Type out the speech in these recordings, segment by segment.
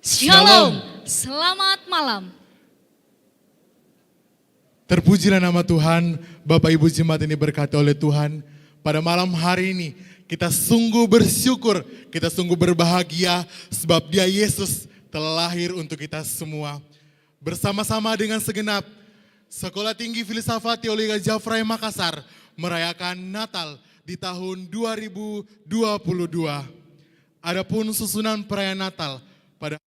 Shalom, selamat malam. Terpujilah nama Tuhan, Bapak Ibu Jemaat ini berkati oleh Tuhan. Pada malam hari ini kita sungguh bersyukur, kita sungguh berbahagia sebab Dia Yesus telah lahir untuk kita semua. Bersama-sama dengan segenap Sekolah Tinggi Filsafat Teologi Jafrai Makassar merayakan Natal di tahun 2022. Adapun susunan perayaan Natal pada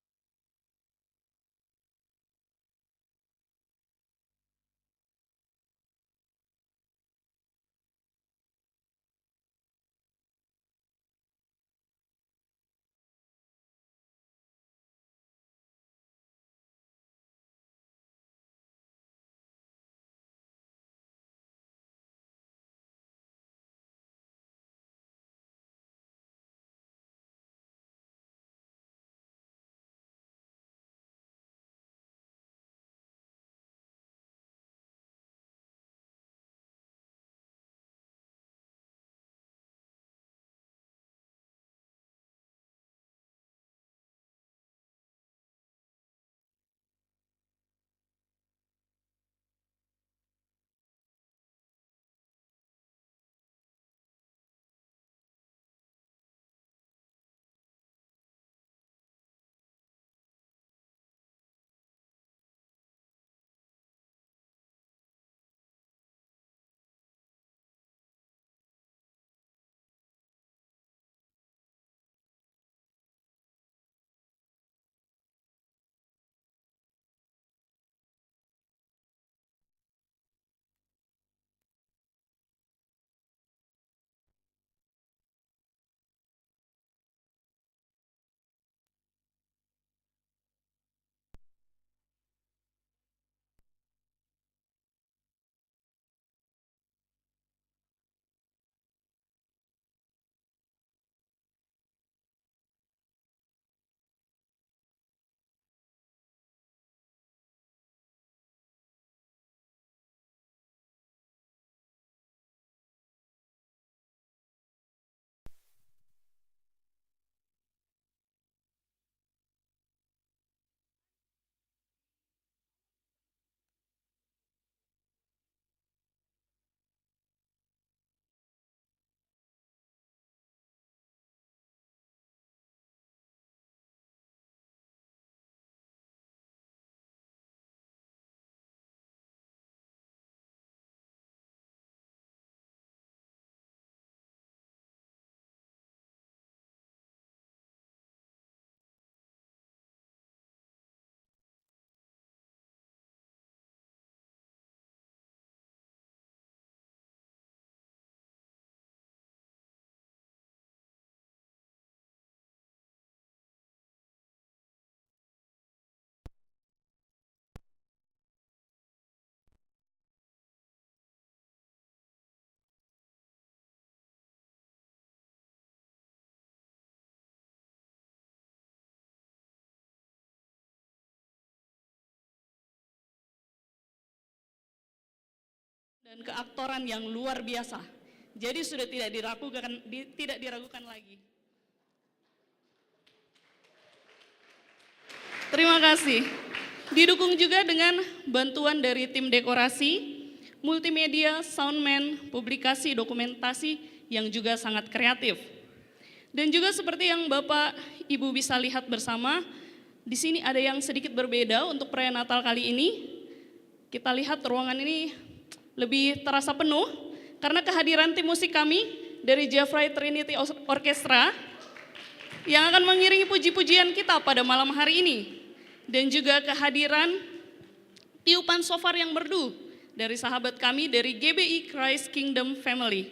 dan keaktoran yang luar biasa. Jadi sudah tidak diragukan lagi. Terima kasih. Didukung juga dengan bantuan dari tim dekorasi, multimedia, soundman, publikasi, dokumentasi yang juga sangat kreatif. Dan juga seperti yang Bapak Ibu bisa lihat bersama, di sini ada yang sedikit berbeda untuk perayaan Natal kali ini. Kita lihat ruangan ini lebih terasa penuh karena kehadiran tim musik kami dari Jafrai Trinity Orchestra yang akan mengiringi puji-pujian kita pada malam hari ini. Dan juga kehadiran tiupan shofar yang merdu dari sahabat kami dari GBI Christ Kingdom Family.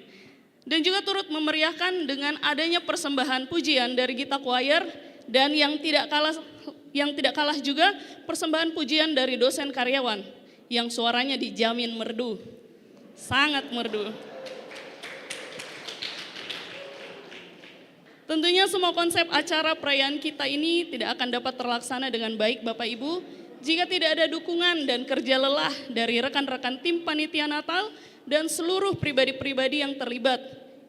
Dan juga turut memeriahkan dengan adanya persembahan pujian dari Gita Choir dan yang tidak kalah juga persembahan pujian dari dosen karyawan yang suaranya dijamin merdu. Sangat merdu. Tentunya semua konsep acara perayaan kita ini tidak akan dapat terlaksana dengan baik Bapak Ibu jika tidak ada dukungan dan kerja lelah dari rekan-rekan tim panitia Natal dan seluruh pribadi-pribadi yang terlibat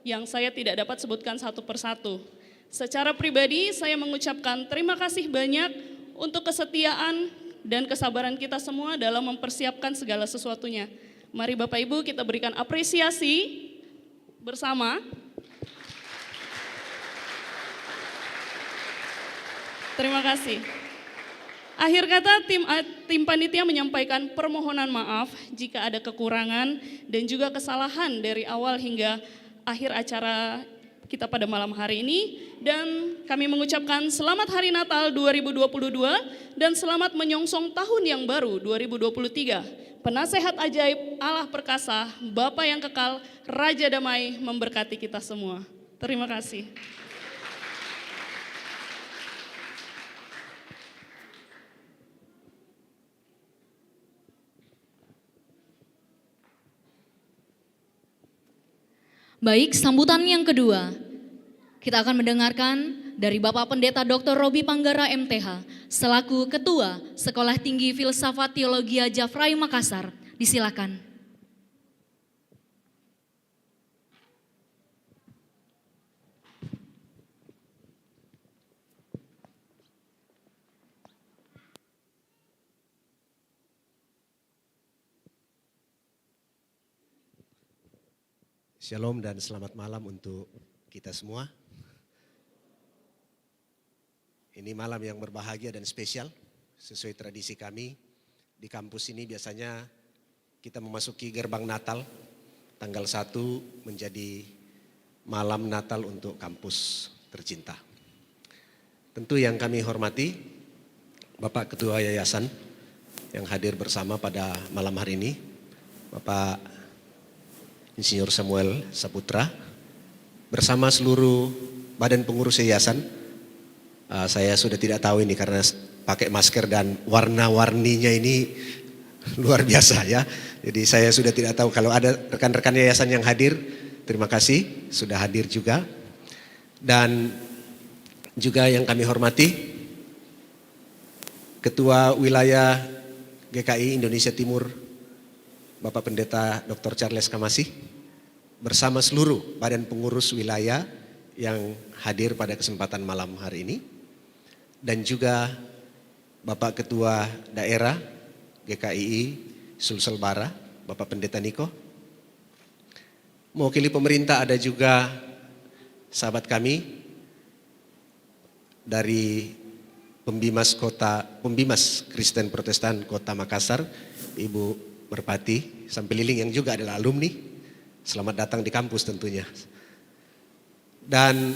yang saya tidak dapat sebutkan satu persatu. Secara pribadi saya mengucapkan terima kasih banyak untuk kesetiaan dan kesabaran kita semua dalam mempersiapkan segala sesuatunya. Mari Bapak Ibu kita berikan apresiasi bersama. Terima kasih. Akhir kata tim panitia menyampaikan permohonan maaf jika ada kekurangan dan juga kesalahan dari awal hingga akhir acara kita pada malam hari ini, dan kami mengucapkan selamat Hari Natal 2022 dan selamat menyongsong tahun yang baru 2023. Penasehat ajaib Allah perkasa, Bapa yang kekal, Raja damai memberkati kita semua. Terima kasih. Baik, sambutan yang kedua, kita akan mendengarkan dari Bapak Pendeta Dr. Robi Panggara MTH, selaku Ketua Sekolah Tinggi Filsafat Teologia Jafrai Makassar. Disilakan. Shalom dan selamat malam untuk kita semua. Ini malam yang berbahagia dan spesial. Sesuai tradisi kami, di kampus ini biasanya kita memasuki gerbang Natal. Tanggal 1 menjadi malam Natal untuk kampus tercinta. Tentu yang kami hormati, Bapak Ketua Yayasan yang hadir bersama pada malam hari ini, Bapak Insinyur Samuel Saputra, bersama seluruh badan pengurus yayasan. Saya sudah tidak tahu ini karena pakai masker dan warna-warninya ini luar biasa ya. Jadi saya sudah tidak tahu kalau ada rekan-rekan yayasan yang hadir, terima kasih sudah hadir juga. Dan juga yang kami hormati, Ketua Wilayah GKI Indonesia Timur, Bapak Pendeta Dr. Charles Kamasi, bersama seluruh badan pengurus wilayah yang hadir pada kesempatan malam hari ini, dan juga Bapak Ketua Daerah GKII Sulsel Bara, Bapak Pendeta Niko. Mewakili pemerintah ada juga sahabat kami dari Pembimas Kristen Protestan Kota Makassar, Ibu Merpati Sampeliling yang juga adalah alumni. Selamat datang di kampus tentunya. Dan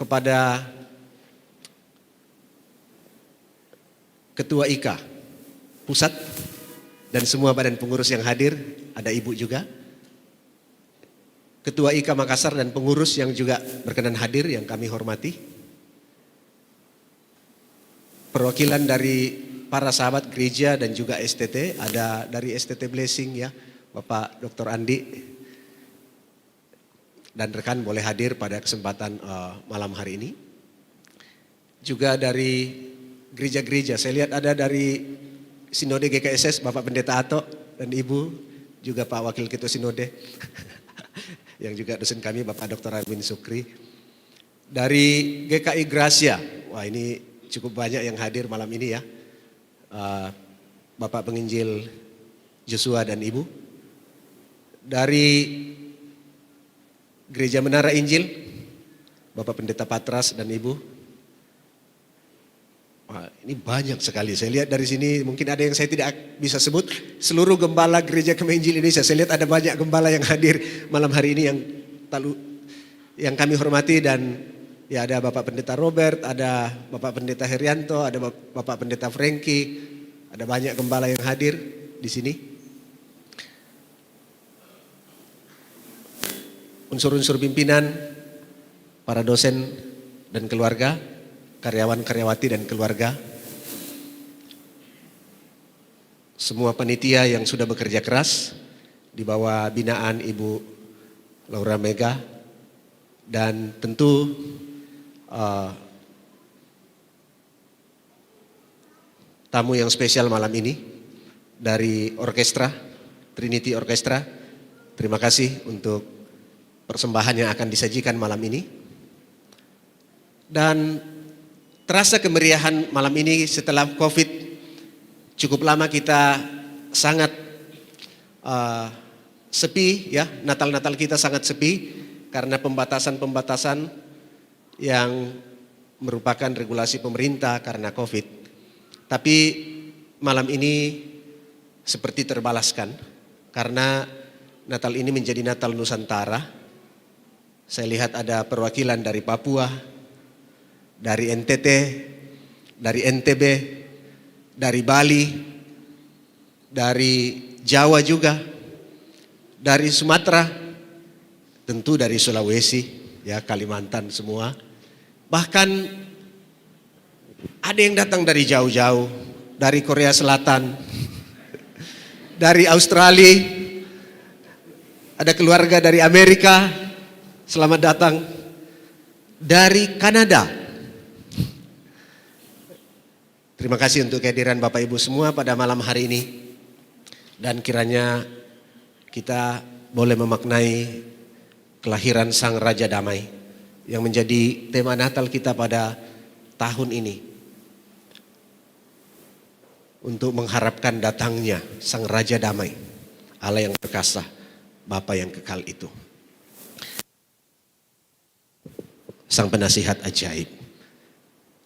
kepada Ketua IKA Pusat dan semua badan pengurus yang hadir, ada Ibu juga. Ketua IKA Makassar dan pengurus yang juga berkenan hadir yang kami hormati. Perwakilan dari para sahabat gereja dan juga STT, ada dari STT Blessing ya, Bapak Dr. Andi. Dan rekan boleh hadir pada kesempatan malam hari ini. Juga dari gereja-gereja, saya lihat ada dari Sinode GKSS, Bapak Pendeta Ato dan Ibu, juga Pak Wakil Ketua Sinode, yang juga dosen kami, Bapak Dr. Arwin Sukri. Dari GKI Gracia, wah ini cukup banyak yang hadir malam ini ya. Bapak Penginjil Joshua dan Ibu. Dari Gereja Menara Injil, Bapak Pendeta Patras dan Ibu. Wah, ini banyak sekali. Saya lihat dari sini mungkin ada yang saya tidak bisa sebut. Seluruh gembala Gereja Kemah Injil Indonesia. Saya lihat ada banyak gembala yang hadir malam hari ini yang kami hormati, dan ya ada Bapak Pendeta Robert, ada Bapak Pendeta Herianto, ada Bapak Pendeta Franky, ada banyak gembala yang hadir di sini. Unsur-unsur pimpinan, para dosen dan keluarga, karyawan-karyawati dan keluarga, semua panitia yang sudah bekerja keras di bawah binaan Ibu Laura Mega, dan tentu tamu yang spesial malam ini dari orkestra, Trinity Orkestra. Terima kasih untuk persembahan yang akan disajikan malam ini. Dan terasa kemeriahan malam ini setelah COVID. Cukup lama kita sangat sepi ya, Natal-Natal kita sangat sepi karena pembatasan-pembatasan yang merupakan regulasi pemerintah karena COVID. Tapi malam ini seperti terbalaskan karena Natal ini menjadi Natal Nusantara. Saya lihat ada perwakilan dari Papua, dari NTT, dari NTB, dari Bali, dari Jawa juga, dari Sumatera, tentu dari Sulawesi, ya Kalimantan semua. Bahkan ada yang datang dari jauh-jauh, dari Korea Selatan, dari Australia, ada keluarga dari Amerika, selamat datang, dari Kanada. Terima kasih untuk kehadiran Bapak Ibu semua pada malam hari ini. Dan kiranya kita boleh memaknai kelahiran Sang Raja Damai yang menjadi tema Natal kita pada tahun ini. Untuk mengharapkan datangnya Sang Raja Damai, Allah yang perkasa, Bapa yang kekal itu. Sang penasihat ajaib.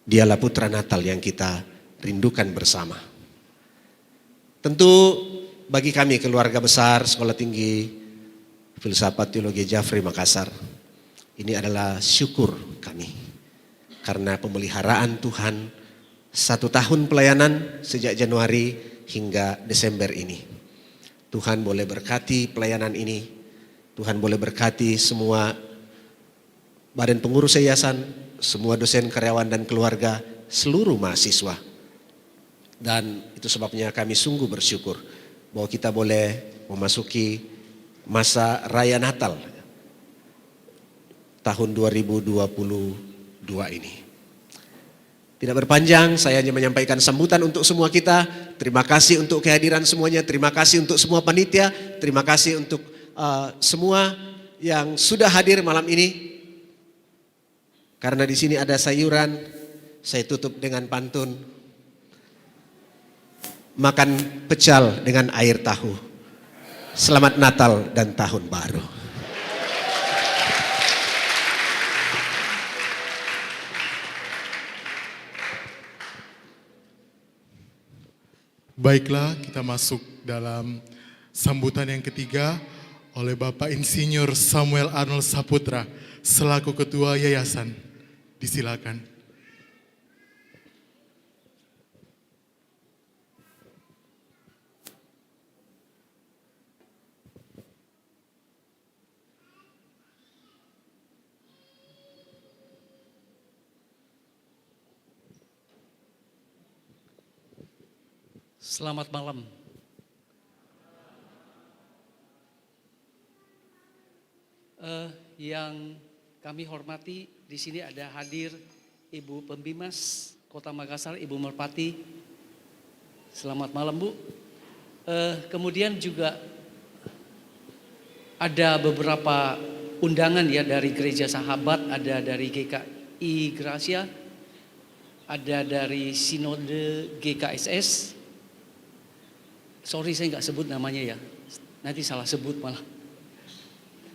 Dialah putra Natal yang kita rindukan bersama. Tentu bagi kami keluarga besar Sekolah Tinggi Filsafat Teologi Jafri Makassar, ini adalah syukur kami karena pemeliharaan Tuhan 1 tahun pelayanan sejak Januari hingga Desember ini. Tuhan boleh berkati pelayanan ini, Tuhan boleh berkati semua badan pengurus yayasan, semua dosen, karyawan dan keluarga, seluruh mahasiswa. Dan itu sebabnya kami sungguh bersyukur bahwa kita boleh memasuki masa raya Natal tahun 2022 ini. Tidak berpanjang, saya hanya menyampaikan sambutan untuk semua kita. Terima kasih untuk kehadiran semuanya, terima kasih untuk semua panitia, terima kasih untuk semua yang sudah hadir malam ini. Karena di sini ada sayuran, saya tutup dengan pantun. Makan pecal dengan air tahu. Selamat Natal dan Tahun Baru. Baiklah, kita masuk dalam sambutan yang ketiga oleh Bapak Insinyur Samuel Arnold Saputra selaku Ketua Yayasan. Disilakan. Selamat malam. Yang kami hormati di sini ada hadir Ibu Pembimas Kota Makassar, Ibu Merpati. Selamat malam Bu. Kemudian juga ada beberapa undangan ya dari Gereja Sahabat, ada dari GKI Gracia, ada dari Sinode GKSS. Sorry saya nggak sebut namanya ya, nanti salah sebut malah.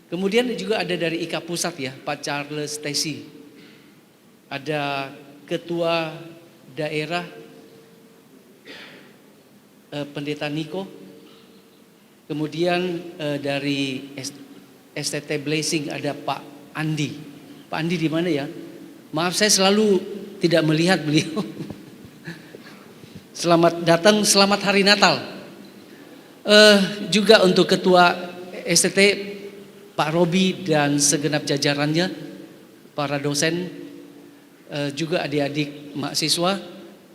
Kemudian juga ada dari IKA Pusat ya, Pak Charles Tesi. Ada Ketua Daerah Pendeta Niko. Kemudian dari STT Blessing ada Pak Andi. Pak Andi di mana ya? Maaf saya selalu tidak melihat beliau. Selamat datang, selamat hari Natal. Juga untuk Ketua STT Pak Robi dan segenap jajarannya, para dosen, juga adik-adik mahasiswa.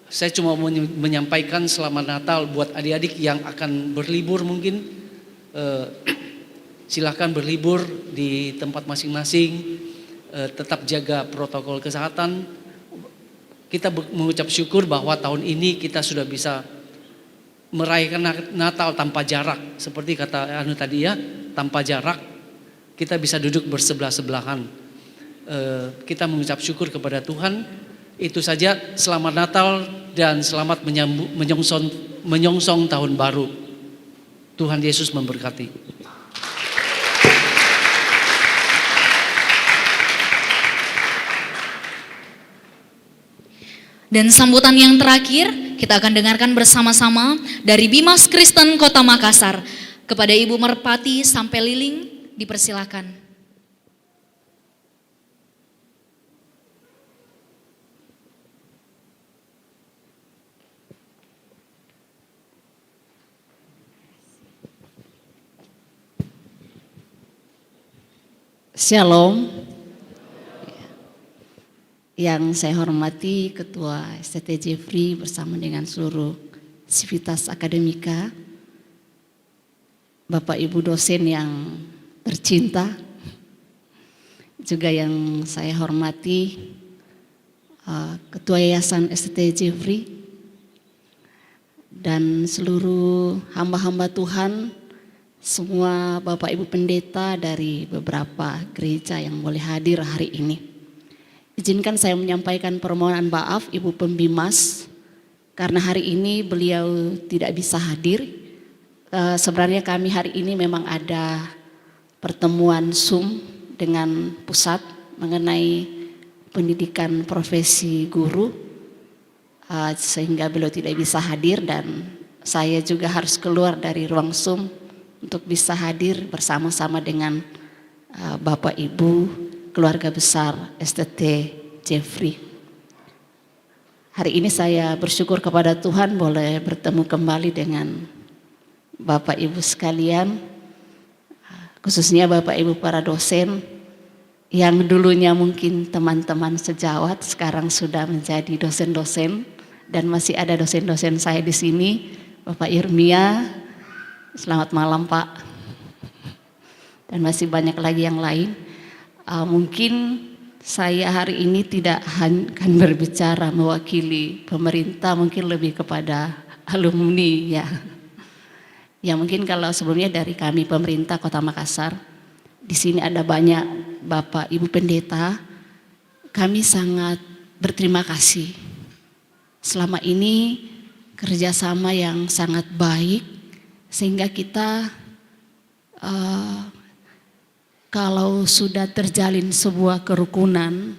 Saya cuma mau menyampaikan selamat Natal buat adik-adik yang akan berlibur mungkin. Silakan berlibur di tempat masing-masing, tetap jaga protokol kesehatan. Kita mengucap syukur bahwa tahun ini kita sudah bisa merayakan Natal tanpa jarak, seperti kata Anu tadi ya, tanpa jarak kita bisa duduk bersebelah-sebelahan. Kita mengucap syukur kepada Tuhan Itu saja, selamat Natal dan selamat menyongsong tahun baru. Tuhan Yesus memberkati. Dan sambutan yang terakhir kita akan dengarkan bersama-sama dari Bimas Kristen Kota Makassar. Kepada Ibu Merpati sampai Liling, dipersilakan. Shalom. Yang saya hormati Ketua STT Jeffrey bersama dengan seluruh sivitas akademika, Bapak Ibu dosen yang tercinta, juga yang saya hormati Ketua Yayasan STT Jeffrey, dan seluruh hamba-hamba Tuhan, semua Bapak Ibu pendeta dari beberapa gereja yang boleh hadir hari ini. Izinkan saya menyampaikan permohonan maaf Ibu Pembimas karena hari ini beliau tidak bisa hadir. Sebenarnya kami hari ini memang ada pertemuan Zoom dengan pusat mengenai pendidikan profesi guru, sehingga beliau tidak bisa hadir dan saya juga harus keluar dari ruang Zoom untuk bisa hadir bersama-sama dengan Bapak Ibu keluarga besar STT Jeffrey. Hari ini saya bersyukur kepada Tuhan boleh bertemu kembali dengan Bapak Ibu sekalian, khususnya Bapak Ibu para dosen yang dulunya mungkin teman-teman sejawat, sekarang sudah menjadi dosen-dosen, dan masih ada dosen-dosen saya di sini, Bapak Irmia, selamat malam Pak, dan masih banyak lagi yang lain. Mungkin saya hari ini tidak akan berbicara mewakili pemerintah, mungkin lebih kepada alumni ya. Ya mungkin kalau sebelumnya dari kami pemerintah Kota Makassar, di sini ada banyak Bapak Ibu pendeta, kami sangat berterima kasih. Selama ini kerjasama yang sangat baik sehingga kita kalau sudah terjalin sebuah kerukunan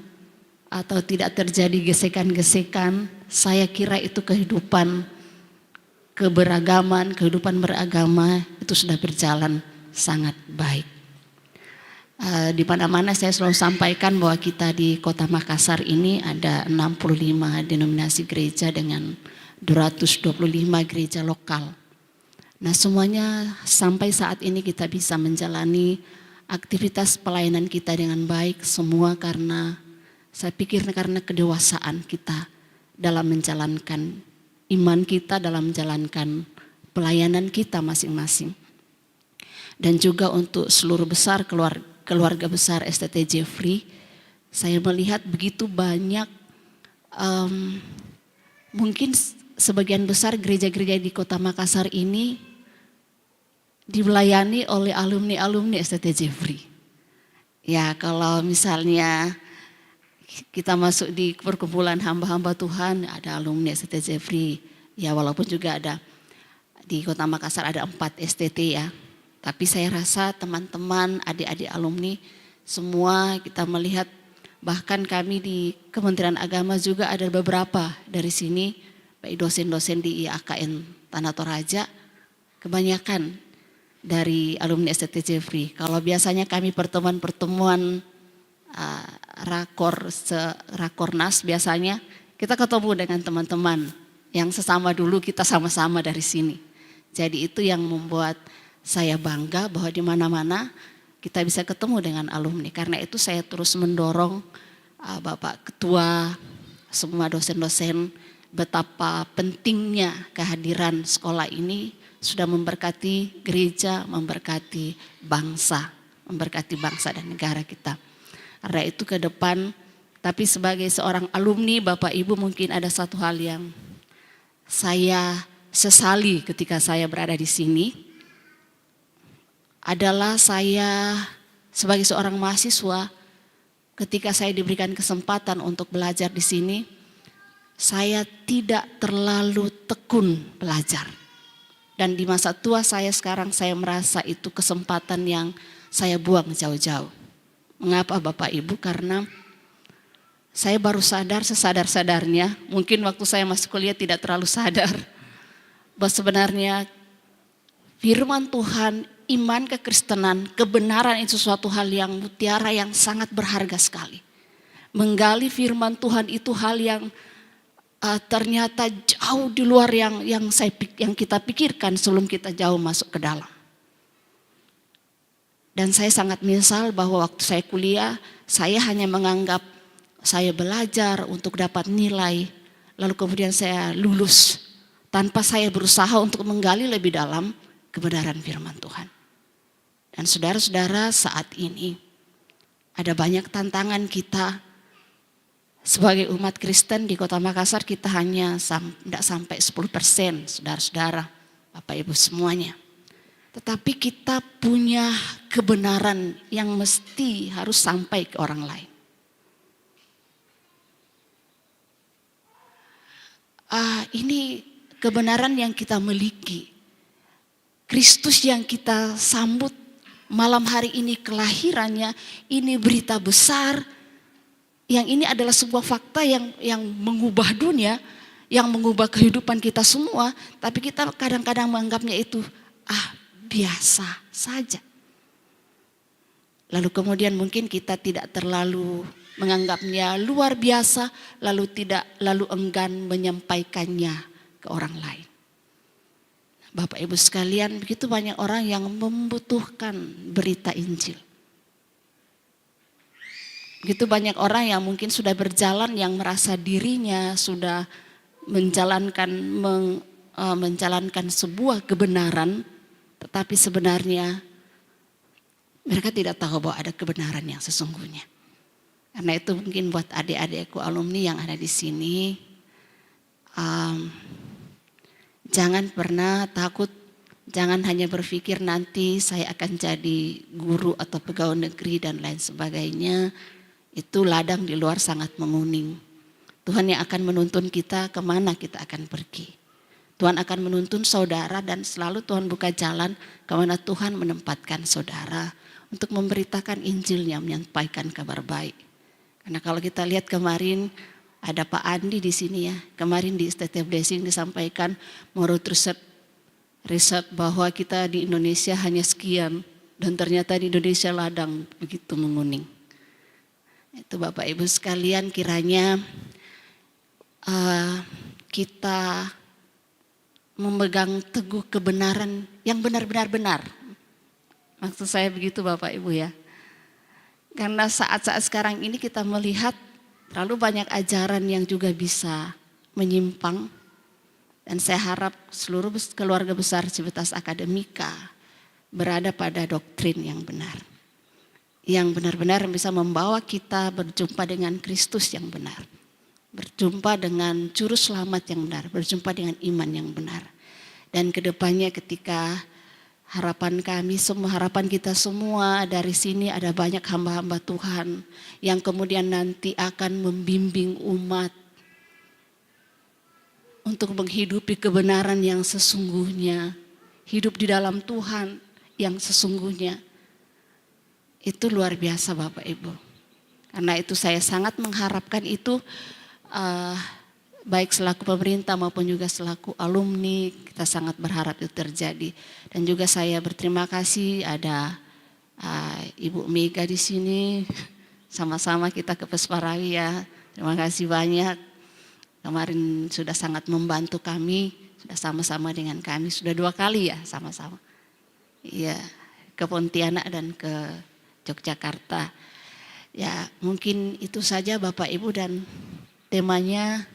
atau tidak terjadi gesekan-gesekan, saya kira itu kehidupan keberagaman, kehidupan beragama itu sudah berjalan sangat baik. Di mana-mana saya selalu sampaikan bahwa kita di Kota Makassar ini ada 65 denominasi gereja dengan 225 gereja lokal. Nah semuanya sampai saat ini kita bisa menjalani aktivitas pelayanan kita dengan baik, semua karena saya pikir karena kedewasaan kita dalam menjalankan iman kita, dalam menjalankan pelayanan kita masing-masing. Dan juga untuk seluruh besar keluarga besar STT Jeffrey, saya melihat begitu banyak, mungkin sebagian besar gereja-gereja di Kota Makassar ini dilayani oleh alumni-alumni STT Jeffrey. Ya kalau misalnya kita masuk di perkumpulan hamba-hamba Tuhan, ada alumni STT Jeffrey. Ya walaupun juga ada di Kota Makassar ada 4 STT ya. Tapi saya rasa teman-teman, adik-adik alumni semua kita melihat, bahkan kami di Kementerian Agama juga ada beberapa dari sini, baik dosen-dosen di IAKN Tanah Toraja, kebanyakan dari alumni STT Jeffrey. Kalau biasanya kami pertemuan-pertemuan rakornas biasanya kita ketemu dengan teman-teman yang sesama dulu kita sama-sama dari sini. Jadi itu yang membuat saya bangga bahwa di mana-mana kita bisa ketemu dengan alumni. Karena itu saya terus mendorong Bapak Ketua, semua dosen-dosen betapa pentingnya kehadiran sekolah ini sudah memberkati gereja, memberkati bangsa dan negara kita. Karena itu ke depan, tapi sebagai seorang alumni Bapak Ibu mungkin ada satu hal yang saya sesali ketika saya berada di sini, adalah saya sebagai seorang mahasiswa ketika saya diberikan kesempatan untuk belajar di sini, saya tidak terlalu tekun belajar. Dan di masa tua saya sekarang, saya merasa itu kesempatan yang saya buang jauh-jauh. Mengapa Bapak Ibu? Karena saya baru sadar sesadar-sadarnya, mungkin waktu saya masuk kuliah tidak terlalu sadar, bahwa sebenarnya firman Tuhan, iman kekristenan, kebenaran itu suatu hal yang mutiara yang sangat berharga sekali. Menggali firman Tuhan itu hal yang ternyata jauh di luar yang kita pikirkan sebelum kita jauh masuk ke dalam. Dan saya sangat menyesal bahwa waktu saya kuliah, saya hanya menganggap saya belajar untuk dapat nilai, lalu kemudian saya lulus tanpa saya berusaha untuk menggali lebih dalam kebenaran firman Tuhan. Dan saudara-saudara, saat ini ada banyak tantangan kita sebagai umat Kristen di Kota Makassar. Kita hanya tidak sampai 10%, saudara-saudara, Bapak Ibu semuanya. Tetapi kita punya kebenaran yang mesti harus sampai ke orang lain. Ini kebenaran yang kita miliki. Kristus yang kita sambut malam hari ini kelahirannya, ini berita besar. Yang ini adalah sebuah fakta yang mengubah dunia, yang mengubah kehidupan kita semua. Tapi kita kadang-kadang menganggapnya itu biasa saja. Lalu kemudian mungkin kita tidak terlalu menganggapnya luar biasa, lalu enggan menyampaikannya ke orang lain. Bapak Ibu sekalian, begitu banyak orang yang membutuhkan berita Injil. Begitu banyak orang yang mungkin sudah berjalan, yang merasa dirinya sudah menjalankan sebuah kebenaran, tetapi sebenarnya mereka tidak tahu bahwa ada kebenaran yang sesungguhnya. Karena itu mungkin buat adik-adikku alumni yang ada di sini, jangan pernah takut, jangan hanya berpikir nanti saya akan jadi guru atau pegawai negeri dan lain sebagainya. Itu ladang di luar sangat menguning. Tuhan yang akan menuntun kita kemana kita akan pergi. Tuhan akan menuntun saudara dan selalu Tuhan buka jalan kemana Tuhan menempatkan saudara untuk memberitakan Injilnya, menyampaikan kabar baik. Karena kalau kita lihat kemarin ada Pak Andi di sini ya. Kemarin di State Blessing disampaikan menurut riset bahwa kita di Indonesia hanya sekian. Dan ternyata di Indonesia ladang begitu menguning. Itu Bapak Ibu sekalian, kiranya kita memegang teguh kebenaran yang benar-benar benar. Maksud saya begitu Bapak Ibu ya. Karena saat-saat sekarang ini kita melihat terlalu banyak ajaran yang juga bisa menyimpang. Dan saya harap seluruh keluarga besar Civitas Akademika berada pada doktrin yang benar. Yang benar-benar bisa membawa kita berjumpa dengan Kristus yang benar. Berjumpa dengan juru selamat yang benar. Berjumpa dengan iman yang benar. Dan kedepannya ketika harapan kami semua, harapan kita semua dari sini ada banyak hamba-hamba Tuhan yang kemudian nanti akan membimbing umat untuk menghidupi kebenaran yang sesungguhnya, hidup di dalam Tuhan yang sesungguhnya. Itu luar biasa Bapak Ibu. Karena itu saya sangat mengharapkan itu baik selaku pemerintah maupun juga selaku alumni, kita sangat berharap itu terjadi. Dan juga saya berterima kasih ada Ibu Mega di sini, sama-sama kita ke Pesparawi ya. Terima kasih banyak. Kemarin sudah sangat membantu kami, sudah sama-sama dengan kami, sudah 2 kali ya sama-sama. Iya, ke Pontianak dan ke Yogyakarta. Ya mungkin itu saja Bapak Ibu, dan temanya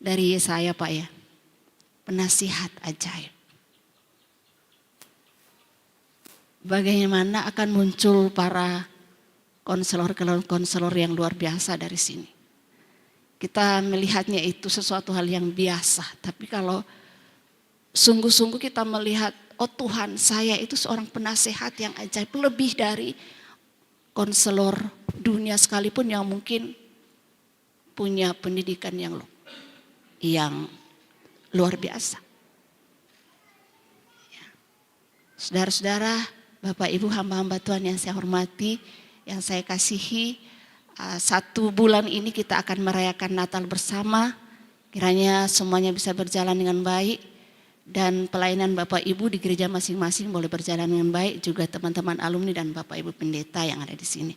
dari Yesaya Pak ya, penasihat ajaib. Bagaimana akan muncul para konselor yang luar biasa dari sini. Kita melihatnya itu sesuatu hal yang biasa, tapi kalau sungguh-sungguh kita melihat, oh Tuhan, saya itu seorang penasehat yang ajaib, lebih dari konselor dunia sekalipun yang mungkin punya pendidikan yang yang luar biasa. Ya. Saudara-saudara, Bapak Ibu hamba-hamba Tuhan yang saya hormati, yang saya kasihi, 1 bulan ini kita akan merayakan Natal bersama. Kiranya semuanya bisa berjalan dengan baik dan pelayanan Bapak Ibu di gereja masing-masing boleh berjalan dengan baik, juga teman-teman alumni dan Bapak Ibu pendeta yang ada di sini.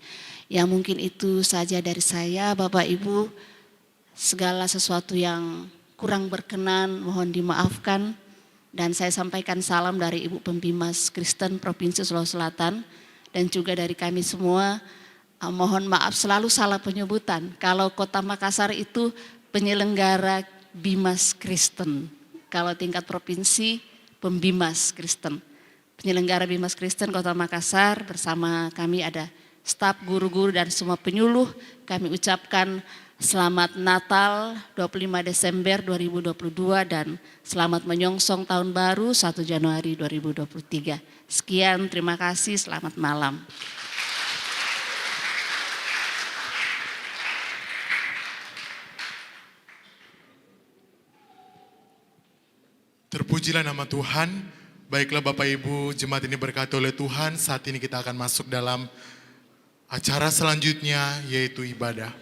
Ya mungkin itu saja dari saya, Bapak Ibu. Segala sesuatu yang kurang berkenan mohon dimaafkan, dan saya sampaikan salam dari Ibu Pembimas Kristen Provinsi Sulawesi Selatan dan juga dari kami semua. Mohon maaf selalu salah penyebutan. Kalau Kota Makassar itu penyelenggara Bimas Kristen. Kalau tingkat provinsi Pembimas Kristen. Penyelenggara Bimas Kristen Kota Makassar bersama kami ada staf, guru-guru dan semua penyuluh. Kami ucapkan selamat Natal 25 Desember 2022 dan selamat menyongsong tahun baru 1 Januari 2023. Sekian, terima kasih, selamat malam. Terpujilah nama Tuhan. Baiklah Bapak Ibu, jemaat ini berkati oleh Tuhan. Saat ini kita akan masuk dalam acara selanjutnya, yaitu ibadah.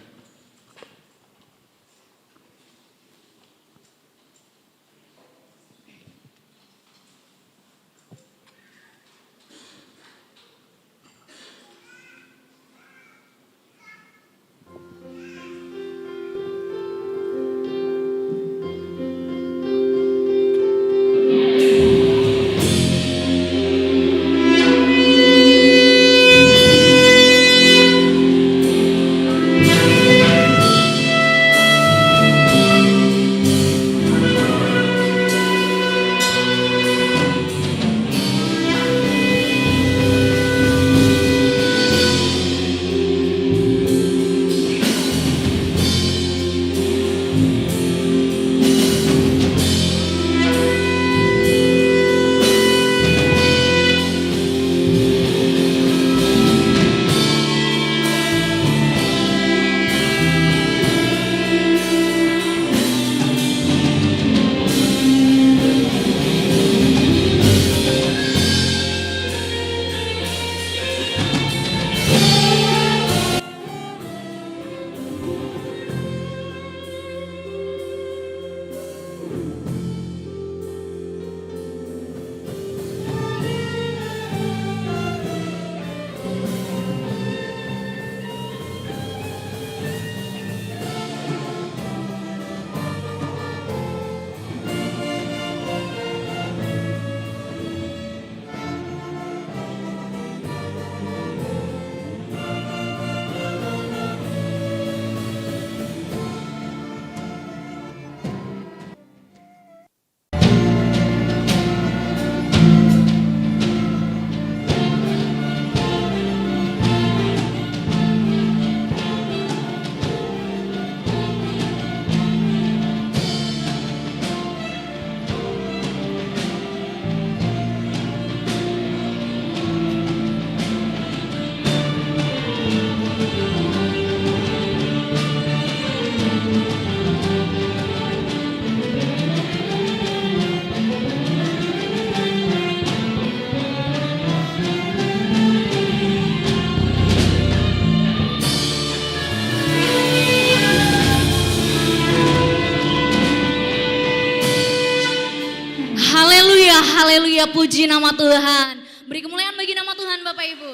Haleluya, puji nama Tuhan. Beri kemuliaan bagi nama Tuhan Bapak Ibu.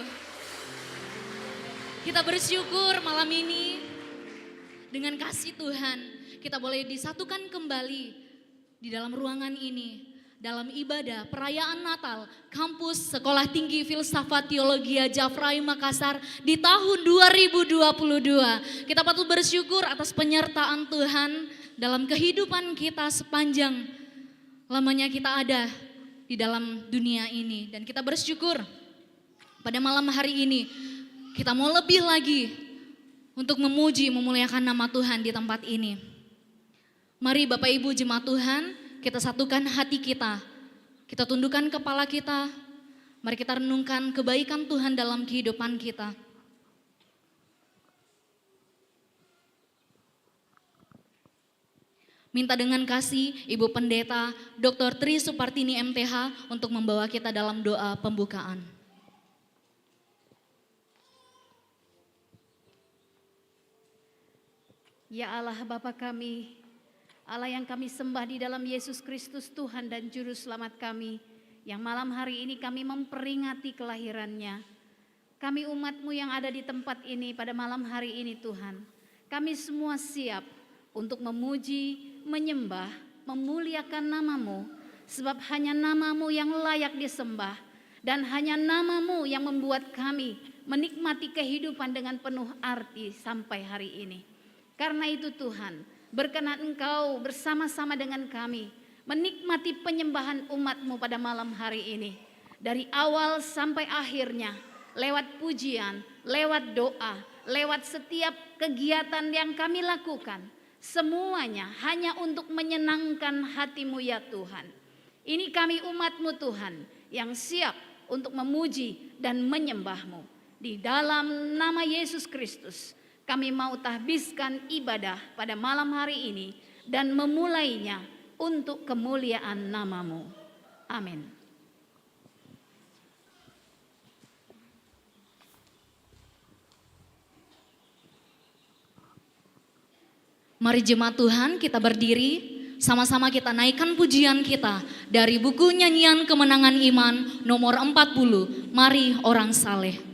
Kita bersyukur malam ini dengan kasih Tuhan. Kita boleh disatukan kembali di dalam ruangan ini. Dalam ibadah perayaan Natal Kampus Sekolah Tinggi Filsafat Teologi Jafrai Makassar di tahun 2022. Kita patut bersyukur atas penyertaan Tuhan dalam kehidupan kita sepanjang lamanya kita ada di dalam dunia ini. Dan kita bersyukur pada malam hari ini kita mau lebih lagi untuk memuji, memuliakan nama Tuhan di tempat ini. Mari Bapak Ibu jemaat Tuhan, kita satukan hati kita, kita tundukkan kepala kita, mari kita renungkan kebaikan Tuhan dalam kehidupan kita. Minta dengan kasih Ibu Pendeta Dr. Tri Supartini MTH untuk membawa kita dalam doa pembukaan. Ya Allah Bapa kami, Allah yang kami sembah di dalam Yesus Kristus Tuhan dan Juru Selamat kami, yang malam hari ini kami memperingati kelahirannya. Kami umat-Mu yang ada di tempat ini pada malam hari ini Tuhan, kami semua siap untuk memuji, menyembah, memuliakan nama-Mu, sebab hanya nama-Mu yang layak disembah, dan hanya nama-Mu yang membuat kami menikmati kehidupan dengan penuh arti sampai hari ini. Karena itu Tuhan, berkenan Engkau bersama-sama dengan kami menikmati penyembahan umat-Mu pada malam hari ini. Dari awal sampai akhirnya, lewat pujian, lewat doa, lewat setiap kegiatan yang kami lakukan, semuanya hanya untuk menyenangkan hati-Mu ya Tuhan. Ini kami umat-Mu Tuhan yang siap untuk memuji dan menyembah-Mu. Di dalam nama Yesus Kristus, kami mau tahbiskan ibadah pada malam hari ini dan memulainya untuk kemuliaan nama-Mu. Amin. Mari jemaat Tuhan kita berdiri, sama-sama kita naikkan pujian kita dari buku nyanyian kemenangan iman nomor 40, Mari Orang Saleh.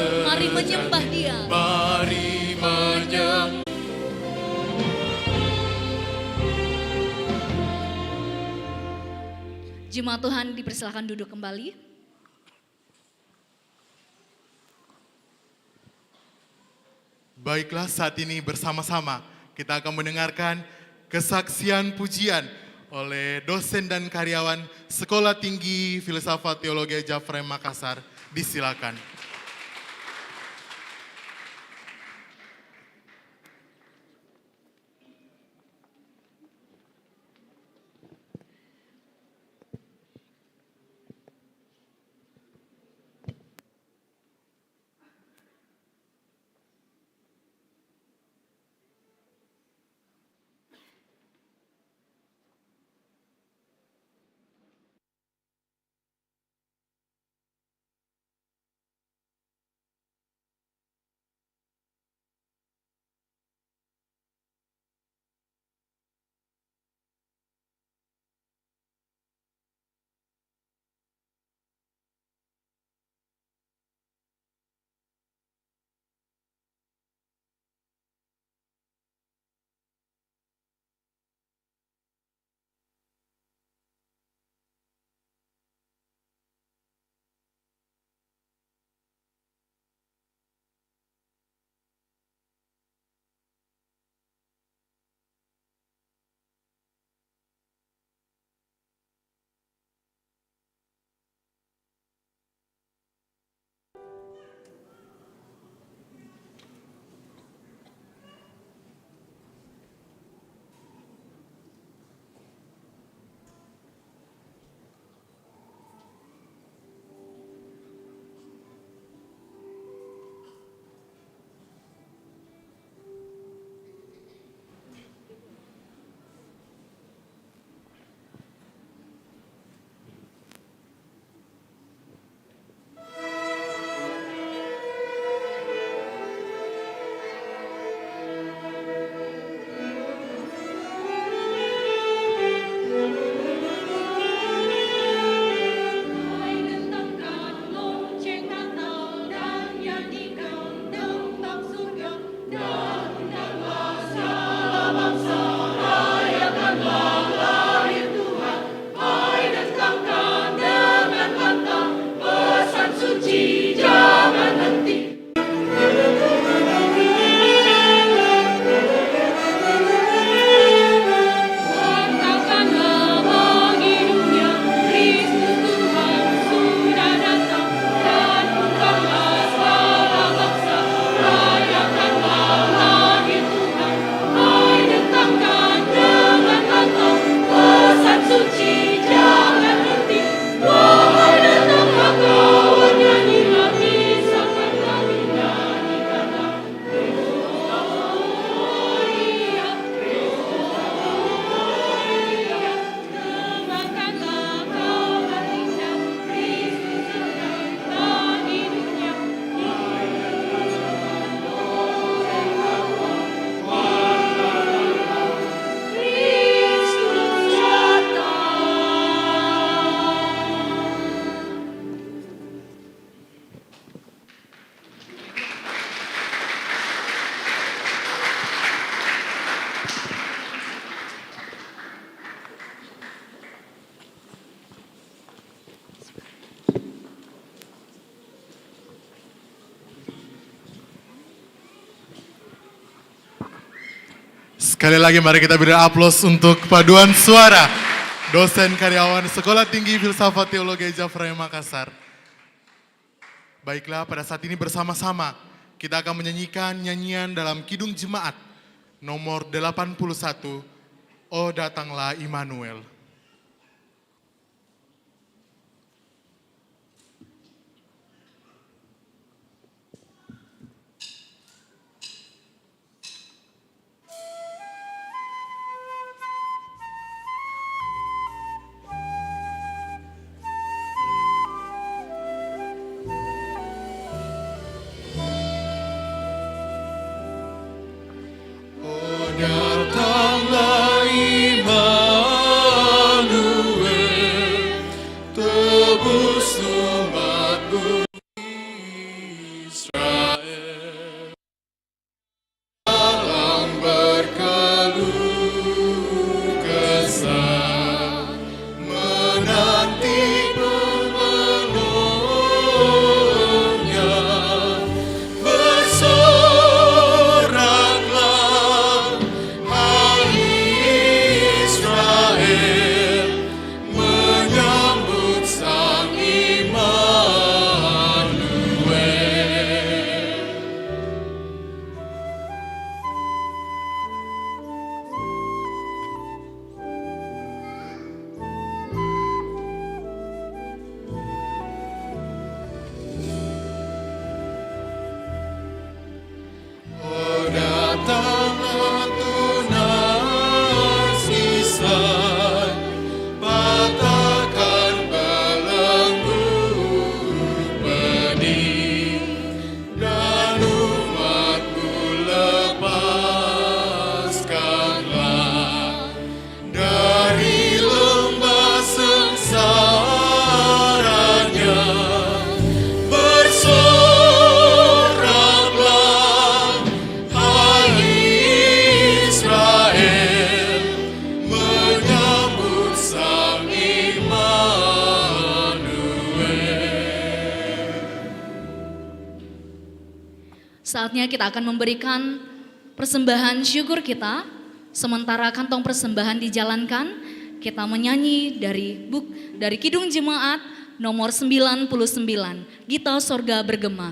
Mari menyembah Dia. Mari menyembah. Jemaat Tuhan dipersilakan duduk kembali. Baiklah, saat ini bersama-sama kita akan mendengarkan kesaksian pujian oleh dosen dan karyawan Sekolah Tinggi Filsafat Teologi Jafrem Makassar. Disilakan. Sekali lagi mari kita beri aplaus untuk paduan suara dosen karyawan Sekolah Tinggi Filsafat Teologi Jafraya Makassar. Baiklah, pada saat ini bersama-sama kita akan menyanyikan nyanyian dalam Kidung Jemaat nomor 81, Oh Datanglah Immanuel. Datanglah Immanuel, tebus umatmu Israel. Dalam berkeluh kesah, menanti penolongnya, bersoraklah hai Israel, menyambut Sang Immanuel. Oh datanglah tunas Isai, patahkan belenggu pedih, dan umatmu lepaskanlah dari lembah sengsaranya. Bersoraklah hai Israel, menyambut Sang Immanuel. Saatnya kita akan memberikan persembahan syukur kita. Sementara kantong persembahan dijalankan, kita menyanyi dari Kidung Jemaat nomor 99, Gita Sorga Bergema.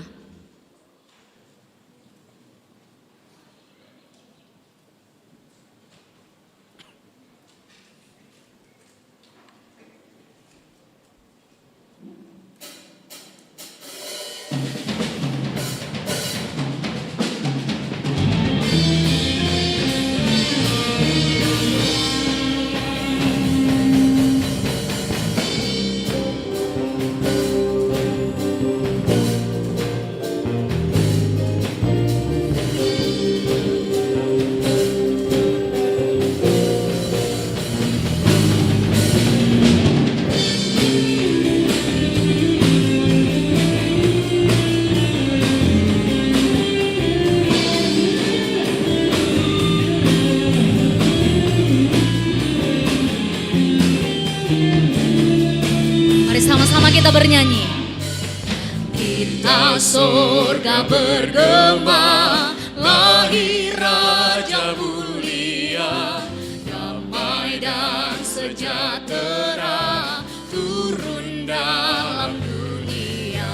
Mari sama-sama kita bernyanyi. Kita surga bergema, lahir Raja mulia, damai dan sejahtera turun dalam dunia.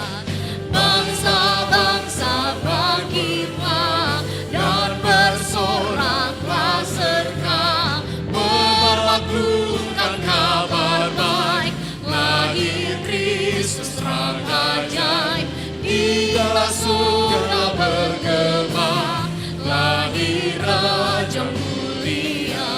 Bangsa-bangsa bangkitlah dan bersoraklah serta memperlakukan kabar baik. Lahir Kristus terang ajaib, di dalam surga bergema, lahir Raja mulia.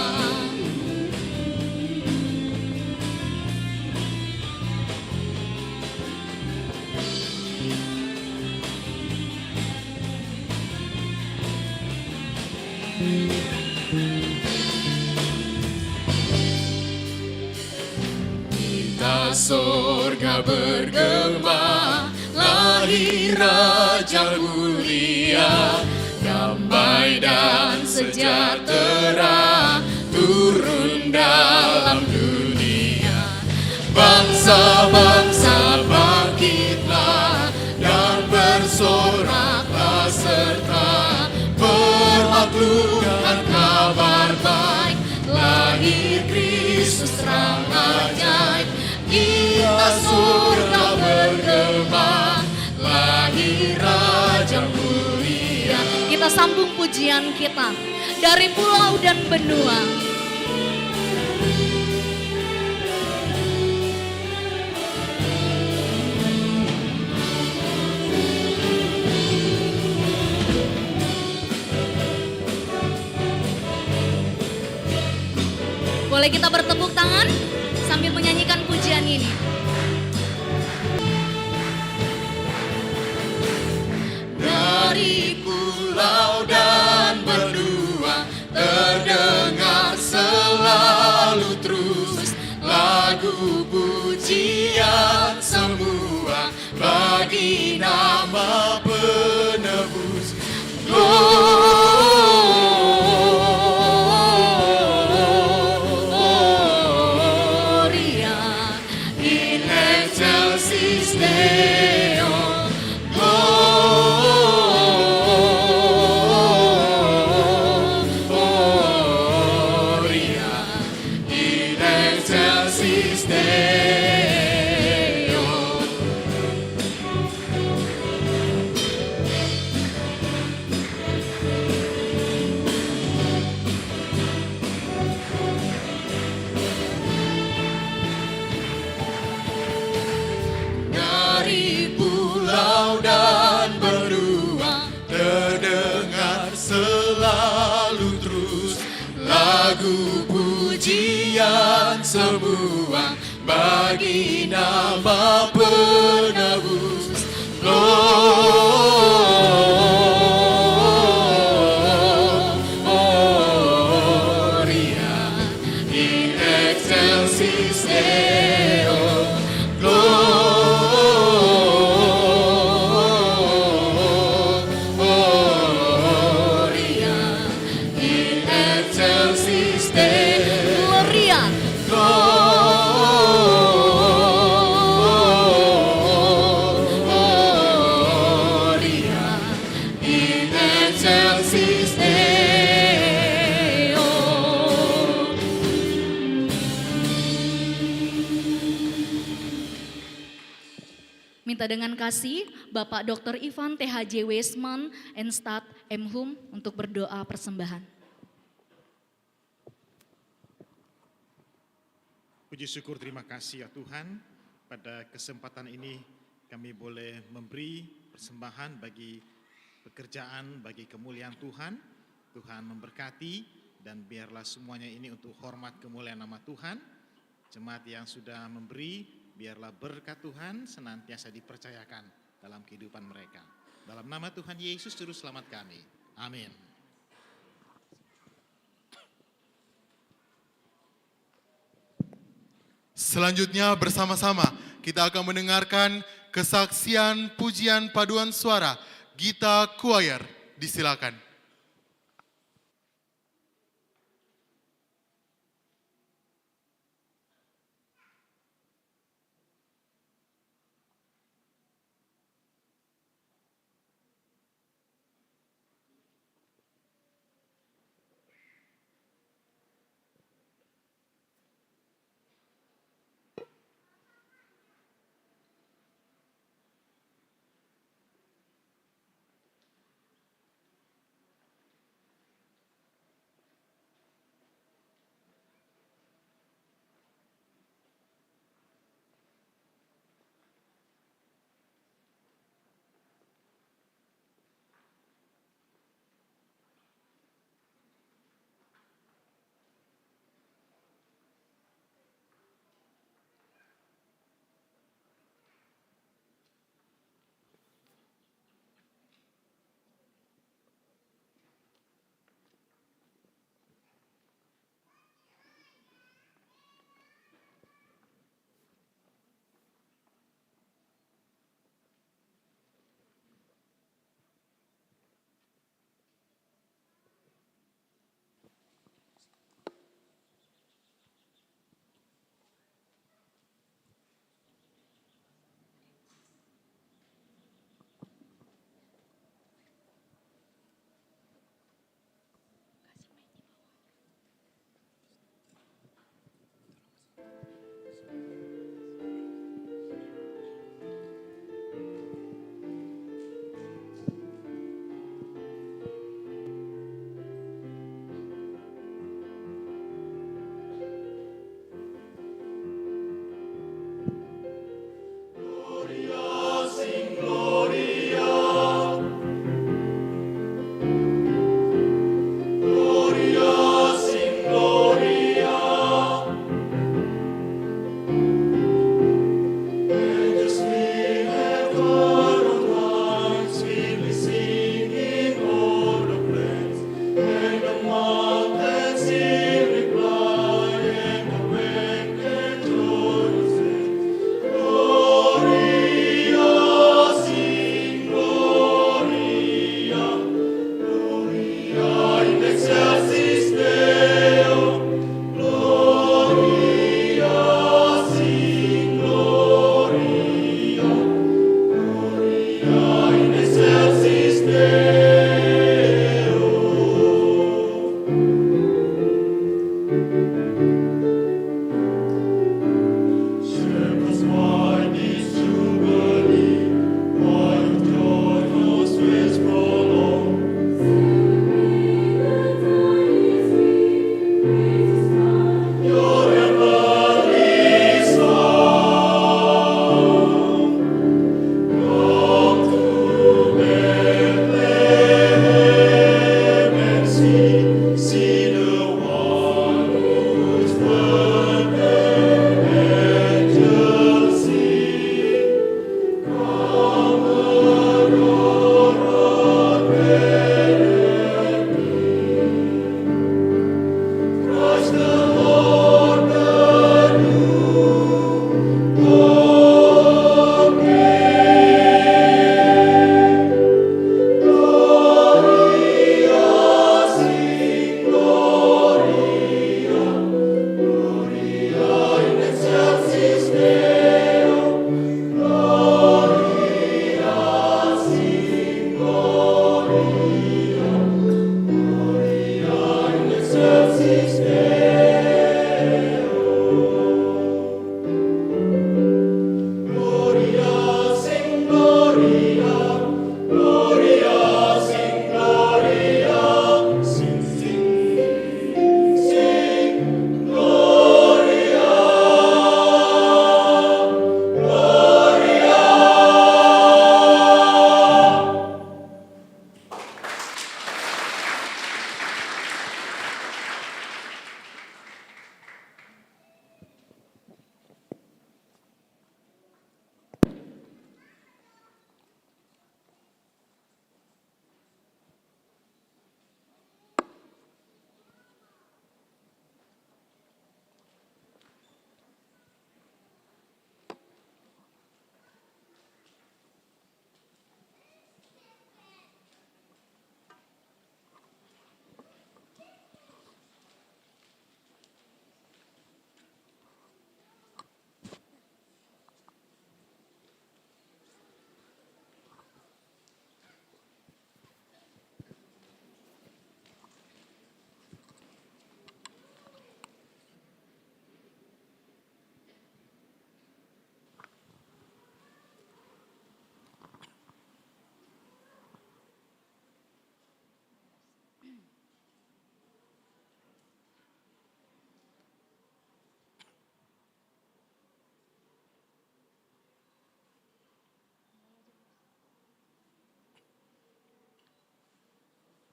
Kita surga bergema, lahir Raja mulia, damai dan sejahtera turun dalam dunia. Bangsa-bangsa bangkitlah dan bersoraklah serta perlakukan kabar lambung pujian kita dari pulau dan benua. Boleh kita bertepuk tangan sambil menyanyikan pujian ini. Dari pulau dan benua terdengar selalu terus lagu pujian semua bagi nama penebus. Gloria in excelsis Deo. Gloria in excelsis Deo. Dari pulau dan benua terdengar selalu terus lagu pujian semua bagi nama penebus. Gloria in excelsis Deo. Gloria in excelsis Deo. Gloria. Gloria in excelsis Deo. Minta dengan kasih Bapak Dr. Ivan THJ Weisman Enstat Emhum untuk berdoa persembahan. Puji syukur terima kasih ya Tuhan, pada kesempatan ini kami boleh memberi persembahan bagi pekerjaan, bagi kemuliaan Tuhan. Tuhan memberkati dan biarlah semuanya ini untuk hormat kemuliaan nama Tuhan. Jemaat yang sudah memberi, biarlah berkat Tuhan senantiasa dipercayakan dalam kehidupan mereka. Dalam nama Tuhan Yesus Juru Selamat kami. Amin. Selanjutnya bersama-sama kita akan mendengarkan kesaksian pujian paduan suara Gita Choir. Disilakan.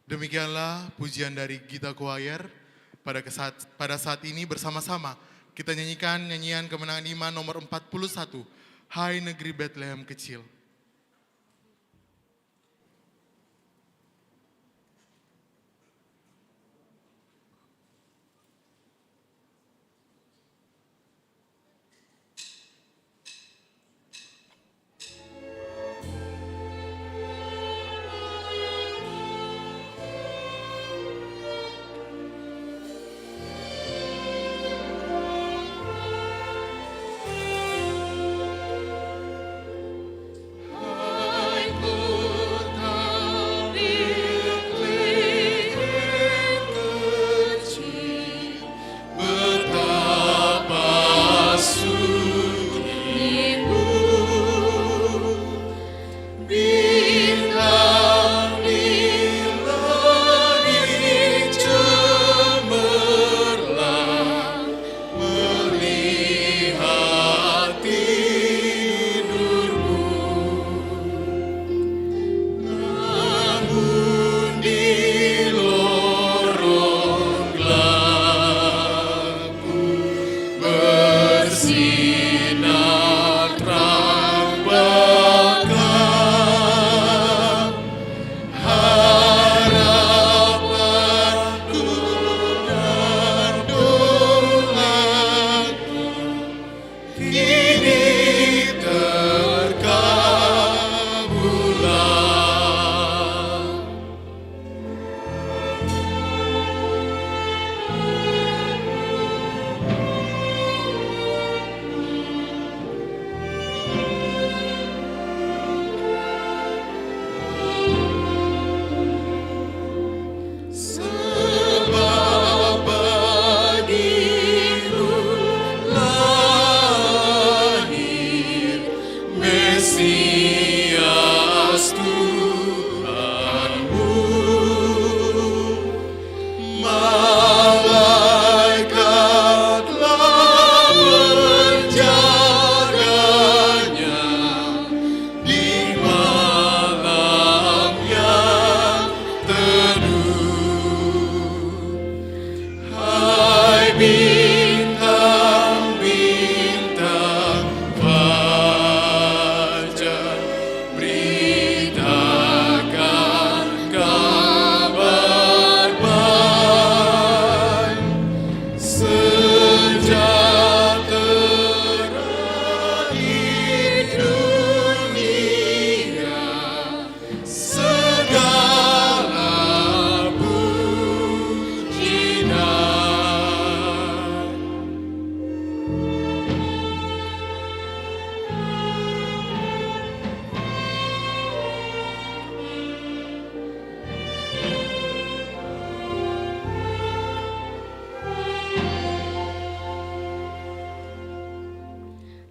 Demikianlah pujian dari Gita Choir. Pada saat ini bersama-sama kita nyanyikan nyanyian kemenangan iman nomor 41, Hai Negeri Bethlehem Kecil.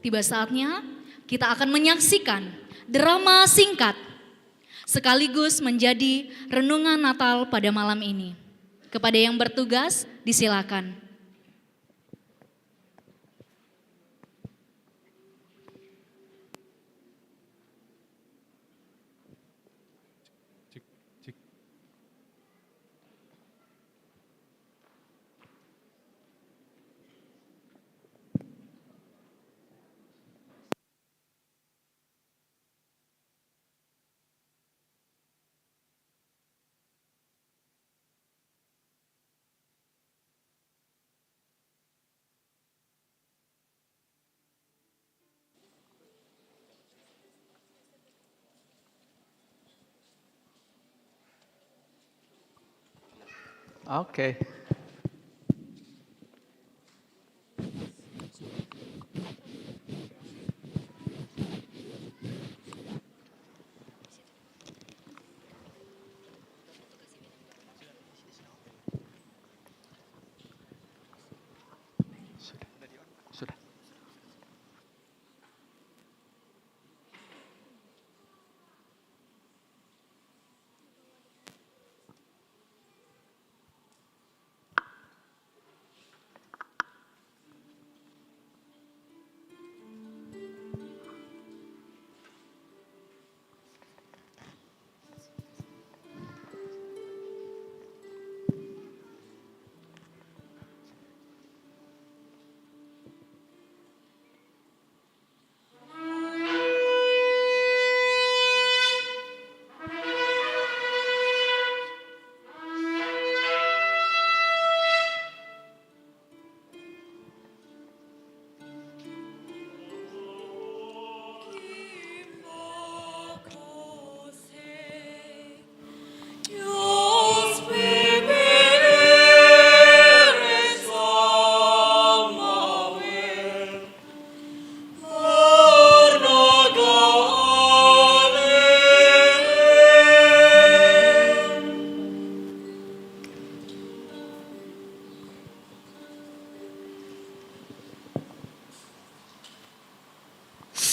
Tiba saatnya kita akan menyaksikan drama singkat sekaligus menjadi renungan Natal pada malam ini. Kepada yang bertugas, disilakan. Oke. Sudah.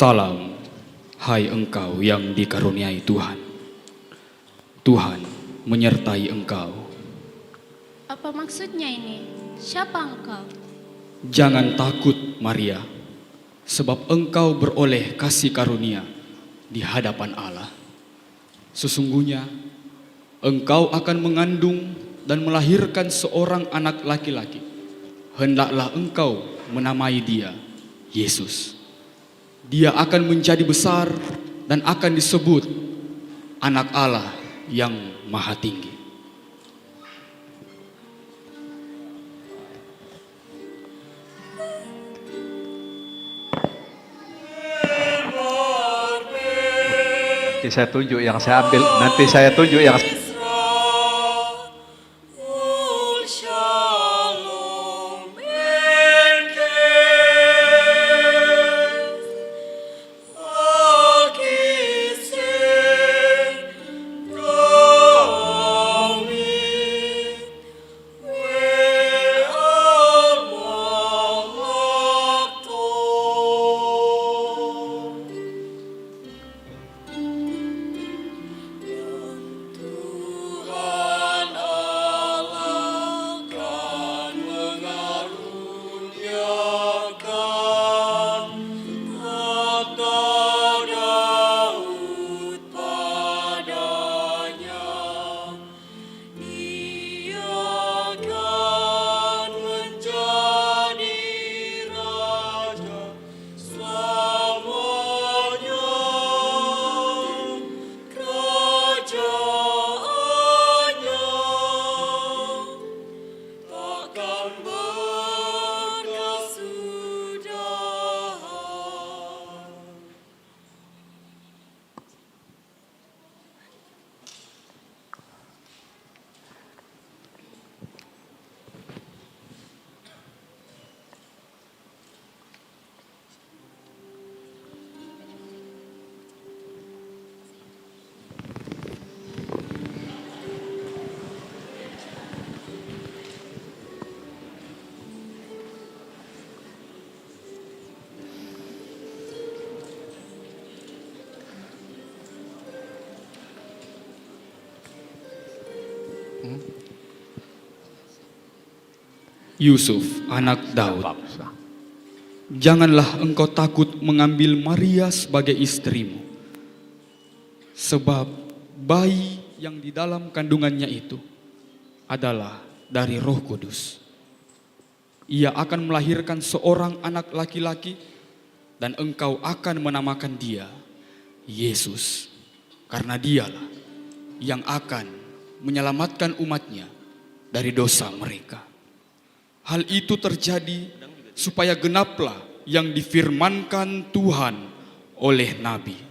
Salam, hai engkau yang dikaruniai Tuhan. Tuhan menyertai engkau. Apa maksudnya ini? Siapa engkau? Jangan takut, Maria, sebab engkau beroleh kasih karunia di hadapan Allah. Sesungguhnya engkau akan mengandung dan melahirkan seorang anak laki-laki. Hendaklah engkau menamai dia Yesus. Dia akan menjadi besar dan akan disebut Anak Allah yang Maha Tinggi. Nanti saya tunjuk yang saya ambil, nanti saya tunjuk yang Yusuf, anak Daud, janganlah engkau takut mengambil Maria sebagai istrimu, sebab bayi yang di dalam kandungannya itu adalah dari Roh Kudus. Ia akan melahirkan seorang anak laki-laki dan engkau akan menamakan dia Yesus, karena dialah yang akan menyelamatkan umatnya dari dosa mereka. Hal itu terjadi supaya genaplah yang difirmankan Tuhan oleh Nabi.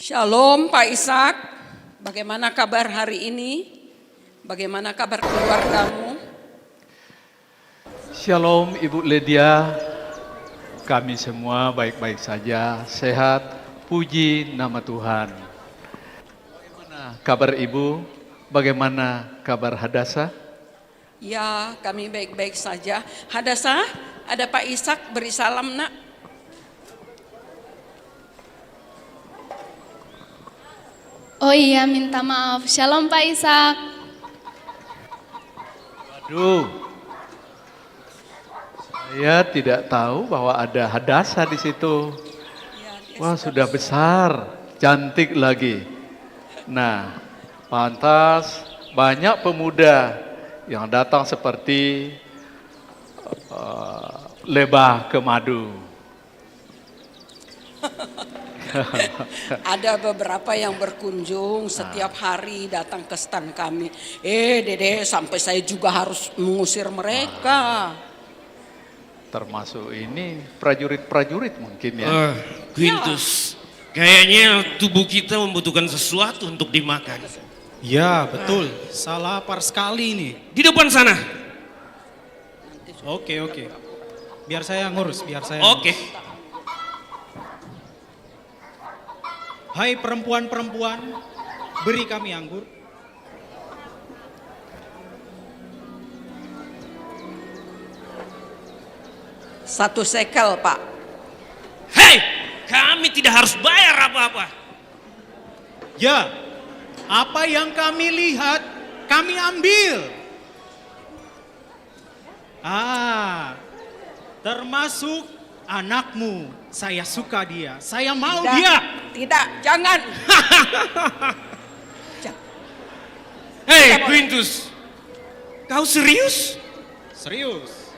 Shalom Pak Ishak, bagaimana kabar hari ini? Bagaimana kabar keluargamu? Shalom Ibu Lydia, kami semua baik-baik saja, sehat, puji nama Tuhan. Bagaimana kabar Ibu? Bagaimana kabar Hadasa? Ya, kami baik-baik saja. Hadasa, ada Pak Ishak, beri salam nak. Oh iya, minta maaf. Shalom Pak Ishak. Waduh, saya tidak tahu bahwa ada Hadasa di situ. Wah, sudah besar, cantik lagi. Nah, pantas banyak pemuda yang datang seperti lebah ke madu. Ada beberapa yang berkunjung setiap hari datang ke stand kami. Dede, sampai saya juga harus mengusir mereka. Termasuk ini prajurit-prajurit mungkin ya. Quintus, kayaknya tubuh kita membutuhkan sesuatu untuk dimakan. Ya, betul. Salah lapar sekali ini. Di depan sana. Oke. Biar saya ngurus, Oke. Hai perempuan-perempuan, beri kami anggur. Satu sekel, Pak. Hei, kami tidak harus bayar apa-apa. Ya, apa yang kami lihat, kami ambil. Termasuk anakmu. Saya suka dia, saya mau Tidak, dia. Tidak, jangan. Hei, Quintus, kau serius? Serius.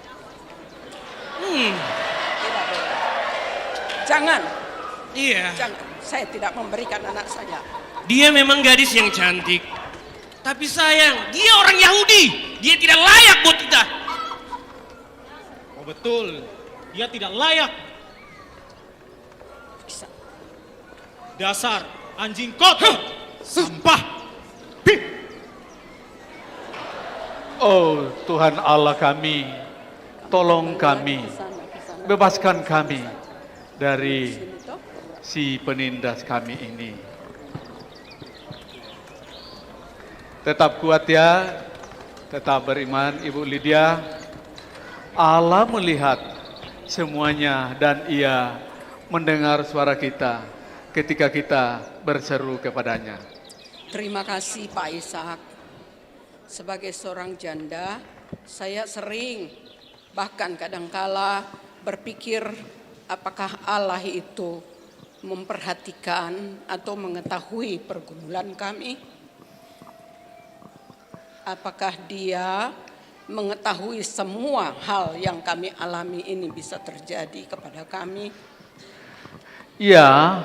Jangan. Iya. Jangan. Saya tidak memberikan anak saya. Dia memang gadis yang cantik. Tapi sayang, dia orang Yahudi. Dia tidak layak buat kita. Oh betul, dia tidak layak. Dasar anjing kotor, sampah. Oh Tuhan Allah kami, tolong kami, bebaskan kami dari si penindas kami ini. Tetap kuat ya, tetap beriman Ibu Lydia. Allah melihat semuanya dan Ia mendengar suara kita ketika kita berseru kepadanya. Terima kasih Pak Ishak. Sebagai seorang janda, saya sering bahkan kadangkala berpikir apakah Allah itu memperhatikan atau mengetahui pergumulan kami. Apakah Dia mengetahui semua hal yang kami alami ini bisa terjadi kepada kami? Ya,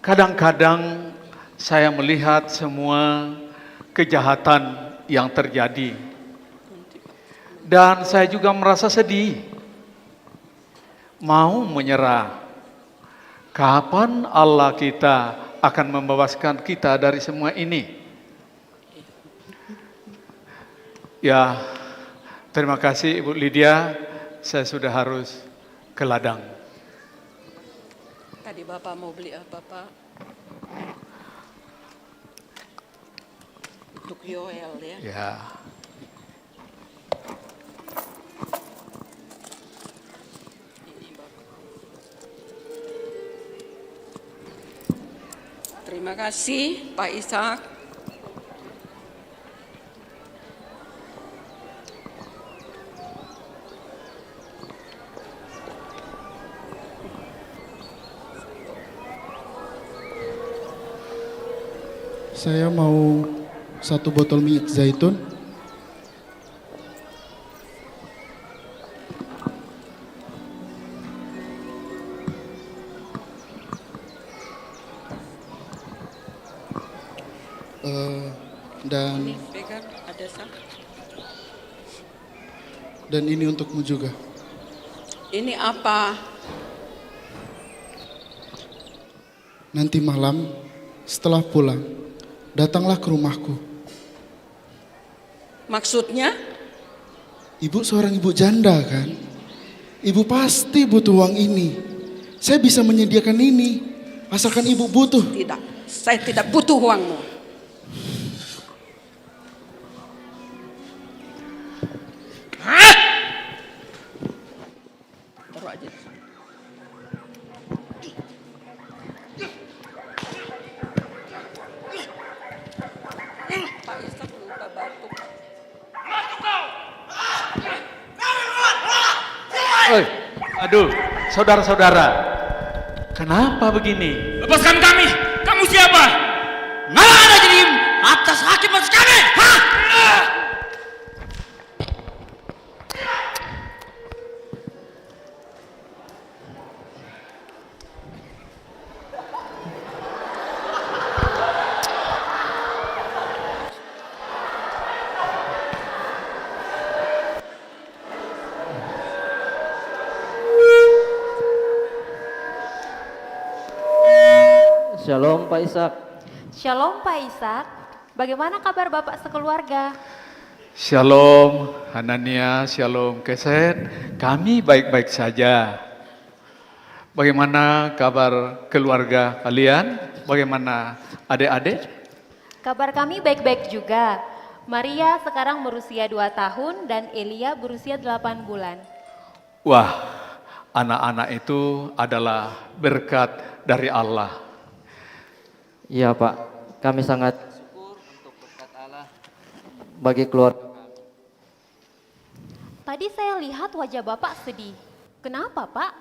kadang-kadang saya melihat semua kejahatan yang terjadi. Dan saya juga merasa sedih. Mau menyerah. Kapan Allah kita akan membebaskan kita dari semua ini? Ya, terima kasih Ibu Lydia. Saya sudah harus ke ladang. Tadi Bapak mau beli apa, Pak? Untuk Yoel ya? Ya. Terima kasih Pak Ishak. Saya mau 1 botol minyak zaitun. Dan Pegang, ada dan ini untukmu juga. Ini apa? Nanti malam Setelah pulang, datanglah ke rumahku. Maksudnya? Ibu seorang ibu janda kan? Ibu pasti butuh uang ini. Saya bisa menyediakan ini, asalkan ibu butuh. Tidak, saya tidak butuh uangmu. Taruh aja. Pak Ishak lupa batuk. Aduh, saudara-saudara, kenapa begini? Lepaskan kami. Kamu siapa? Malah ada jadi atas hakim atas kami. Hah? Shalom Pak Ishak. Shalom Pak Ishak. Bagaimana kabar Bapak sekeluarga? Shalom Hanania, shalom Keset. Kami baik-baik saja. Bagaimana kabar keluarga kalian? Bagaimana adik-adik? Kabar kami baik-baik juga. Maria sekarang berusia 2 tahun dan Elia berusia 8 bulan. Wah, anak-anak itu adalah berkat dari Allah. Iya Pak, kami sangat bersyukur untuk berkat Allah bagi keluarga kami. Tadi saya lihat wajah Bapak sedih. Kenapa Pak?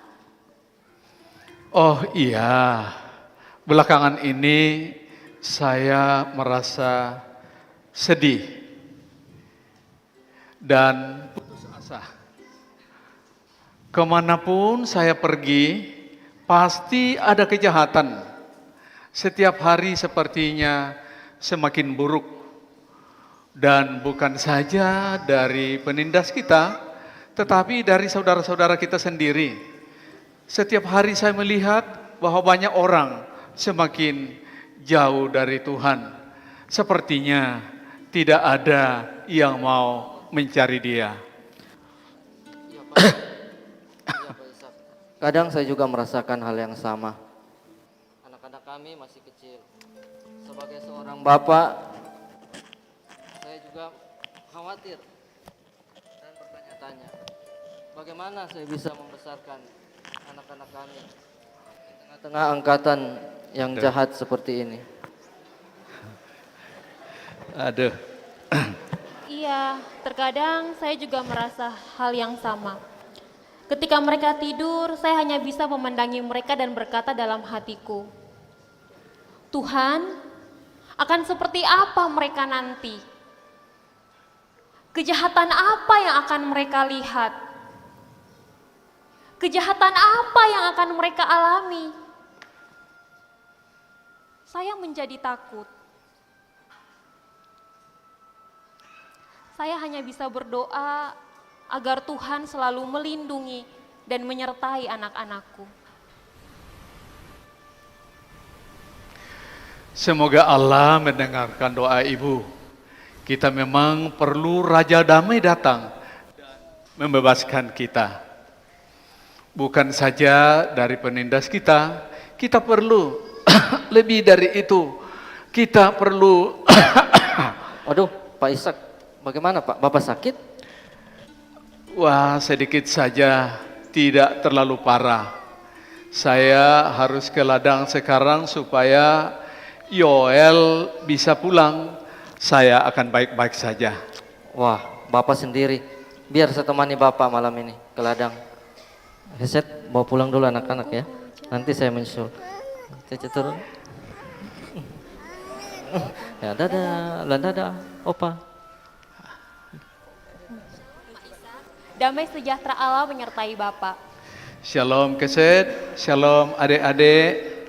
Oh iya, belakangan ini saya merasa sedih dan putus asa. Kemanapun saya pergi, pasti ada kejahatan. Setiap hari sepertinya semakin buruk. Dan bukan saja dari penindas kita, tetapi dari saudara-saudara kita sendiri. Setiap hari saya melihat bahwa banyak orang semakin jauh dari Tuhan. Sepertinya tidak ada yang mau mencari Dia. Kadang saya juga merasakan hal yang sama. Anak-anak kami masih kecil. Sebagai seorang bapak, saya juga khawatir dan bertanya-tanya, bagaimana saya bisa membesarkan anak-anak kami di tengah-tengah angkatan yang jahat seperti ini. Aduh. Iya, terkadang saya juga merasa hal yang sama. Ketika mereka tidur, saya hanya bisa memandangi mereka dan berkata dalam hatiku, Tuhan, akan seperti apa mereka nanti? Kejahatan apa yang akan mereka lihat? Kejahatan apa yang akan mereka alami? Saya menjadi takut. Saya hanya bisa berdoa agar Tuhan selalu melindungi dan menyertai anak-anakku. Semoga Allah mendengarkan doa ibu. Kita memang perlu Raja Damai datang dan membebaskan kita. Bukan saja dari penindas kita, kita perlu lebih dari itu. Kita perlu Aduh, Pak Ishak, bagaimana Pak? Bapak sakit? Wah, sedikit saja, tidak terlalu parah. Saya harus ke ladang sekarang supaya Yoel bisa pulang. Saya akan baik-baik saja. Wah, Bapak sendiri. Biar saya temani Bapak malam ini ke ladang. Heset, bawa pulang dulu anak-anak ya. Nanti saya menyusul. Cece turun. Ya, dadah, Opa. Damai sejahtera Allah menyertai Bapak. Shalom Keset, shalom adik-adik.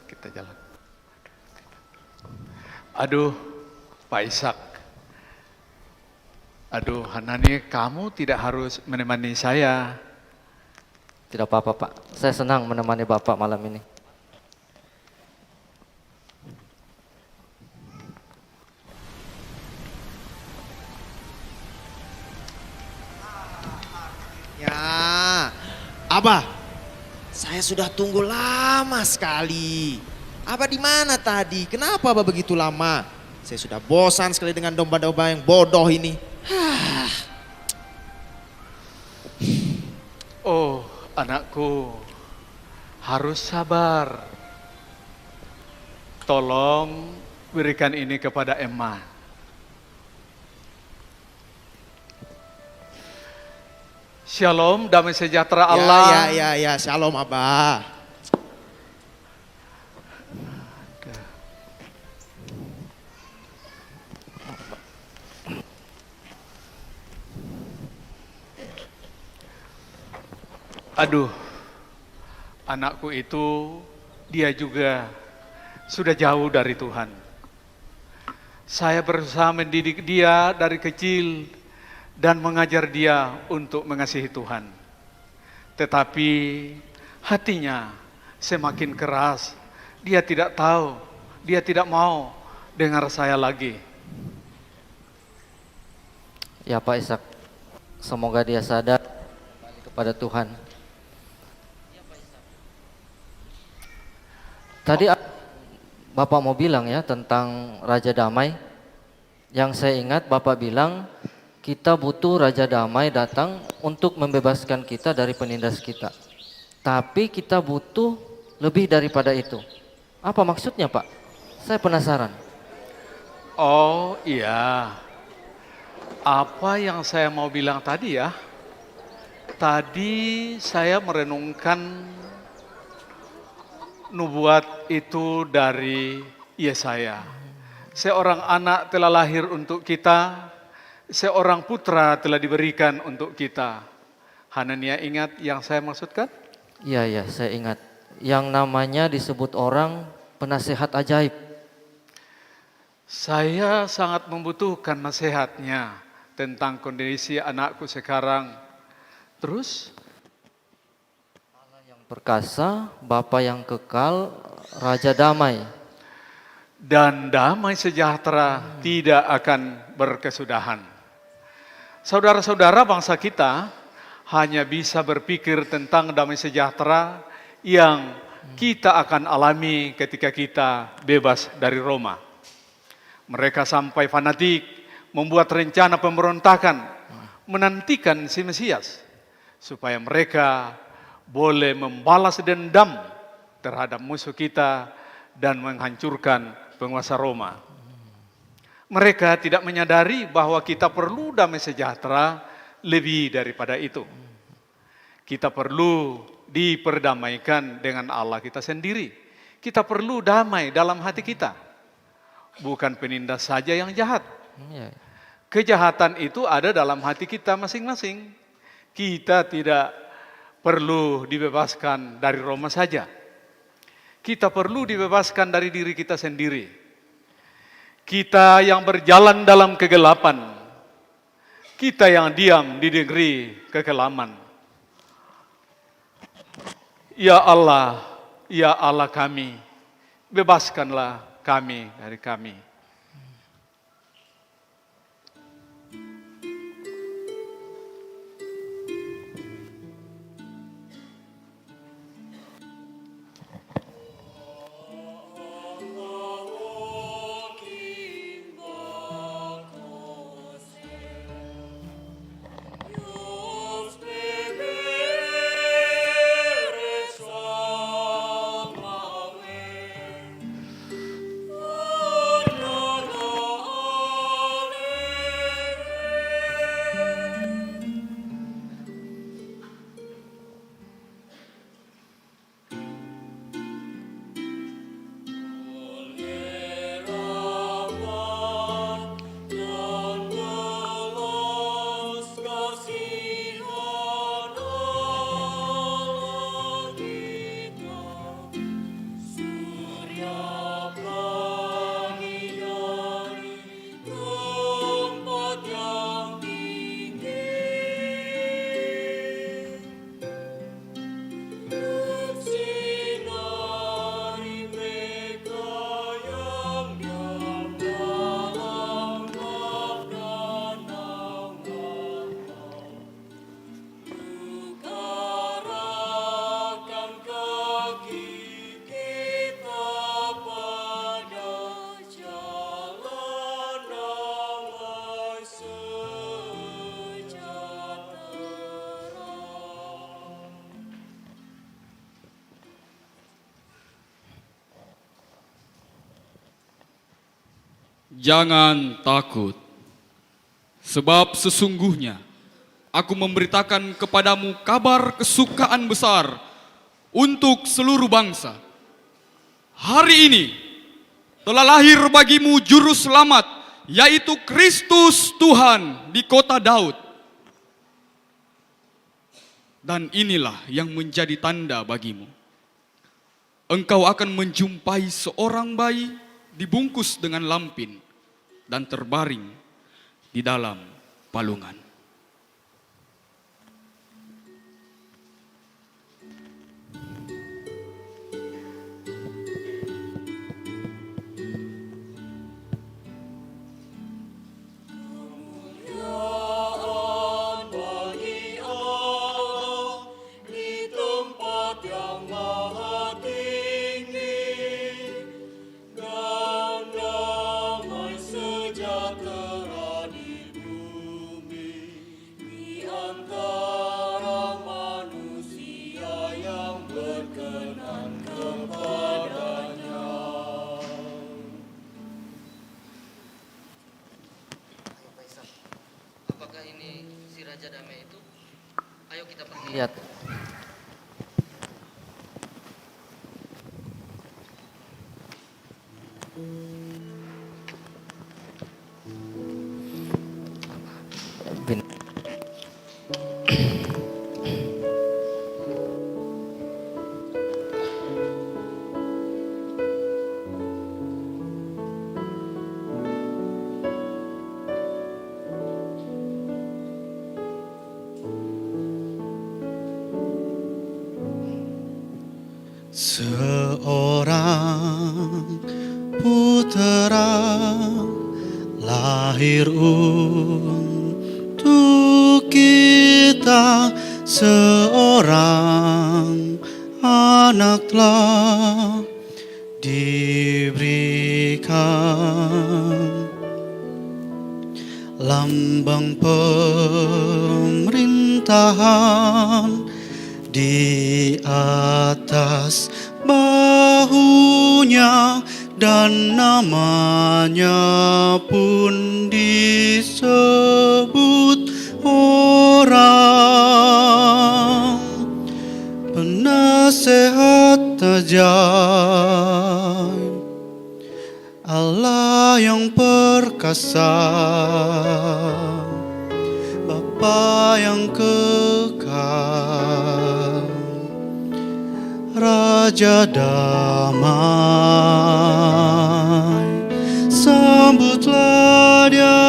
Kita jalan. Aduh, Pak Ishak. Aduh, Hanani, kamu tidak harus menemani saya. Tidak apa-apa, Pak. Saya senang menemani Bapak malam ini. Ya, Abah, saya sudah tunggu lama sekali. Abah di mana tadi? Kenapa Abah begitu lama? Saya sudah bosan sekali dengan domba-domba yang bodoh ini. Oh, anakku, harus sabar. Tolong berikan ini kepada Emma. Shalom, damai sejahtera Allah. Ya, shalom Abah. Aduh, anakku itu, dia juga sudah jauh dari Tuhan. Saya berusaha mendidik dia dari kecil dan mengajar dia untuk mengasihi Tuhan. Tetapi hatinya semakin keras. Dia tidak tahu, dia tidak mau dengar saya lagi. Ya Pak Ishak, semoga dia sadar kepada Tuhan. Tadi Bapak mau bilang ya tentang Raja Damai. Yang saya ingat Bapak bilang kita butuh Raja Damai datang untuk membebaskan kita dari penindas kita. Tapi kita butuh lebih daripada itu. Apa maksudnya Pak? Saya penasaran. Oh iya, apa yang saya mau bilang tadi ya? Tadi saya merenungkan nubuat itu dari Yesaya. Seorang anak telah lahir untuk kita, seorang putra telah diberikan untuk kita. Hanania ingat yang saya maksudkan? Iya, saya ingat. Yang namanya disebut orang penasehat ajaib. Saya sangat membutuhkan nasihatnya tentang kondisi anakku sekarang. Terus? Perkasa, Bapa yang kekal, Raja Damai. Dan damai sejahtera tidak akan berkesudahan. Saudara-saudara bangsa kita hanya bisa berpikir tentang damai sejahtera yang kita akan alami ketika kita bebas dari Roma. Mereka sampai fanatik, membuat rencana pemberontakan, menantikan si Mesias, supaya mereka boleh membalas dendam terhadap musuh kita dan menghancurkan penguasa Roma. Mereka tidak menyadari bahwa kita perlu damai sejahtera lebih daripada itu. Kita perlu diperdamaikan dengan Allah kita sendiri. Kita perlu damai dalam hati kita. Bukan penindas saja yang jahat. Kejahatan itu ada dalam hati kita masing-masing. Kita tidak perlu dibebaskan dari Roma saja. Kita perlu dibebaskan dari diri kita sendiri. Kita yang berjalan dalam kegelapan. Kita yang diam di negeri kekelaman. Ya Allah kami, bebaskanlah kami dari kami. Jangan takut, sebab sesungguhnya aku memberitakan kepadamu kabar kesukaan besar untuk seluruh bangsa. Hari ini telah lahir bagimu juru selamat, yaitu Kristus Tuhan di kota Daud. Dan inilah yang menjadi tanda bagimu. Engkau akan menjumpai seorang bayi dibungkus dengan lampin dan terbaring di dalam palungan. Apakah ini si Raja Damai itu? Ayo kita pergi lihat. Seorang putera lahir untuk kita, seorang anak telah diberikan, lambang pemerintahan di atas bahunya, dan namanya pun disebut orang penasehat ajaib, Allah yang perkasa, Bapa yang kekal, Raja damai, sambutlah Dia,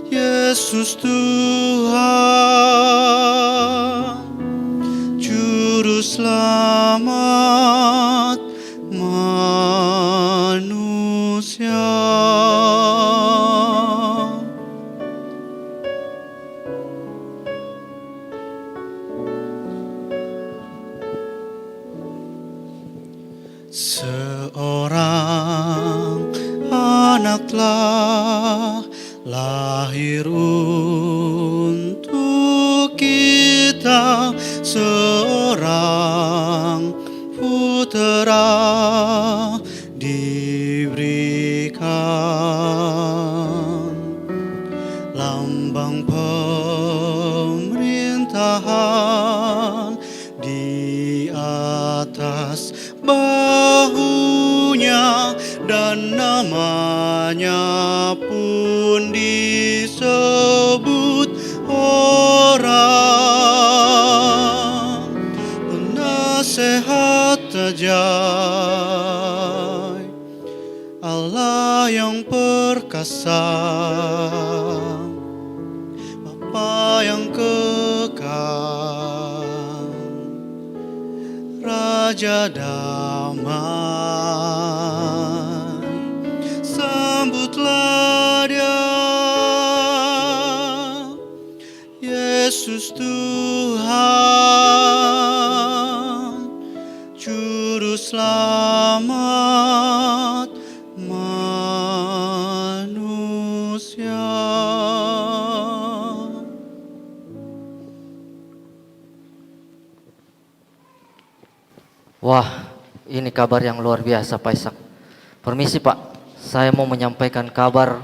Yesus Tuhan, Juru Selamat manusia. Seorang anak telah lahir untuk kita, seorang putera diberikan, lambang pemerintahan di atas bahunya, dan namanya pun disebut orang penasehat ajaib, Allah yang perkasa, Bapa yang kekal, Raja damai, sambutlah Dia, Yesus Tuhan, Juru Selamat manusia. Wah, ini kabar yang luar biasa, Pak Ishak. Permisi Pak, saya mau menyampaikan kabar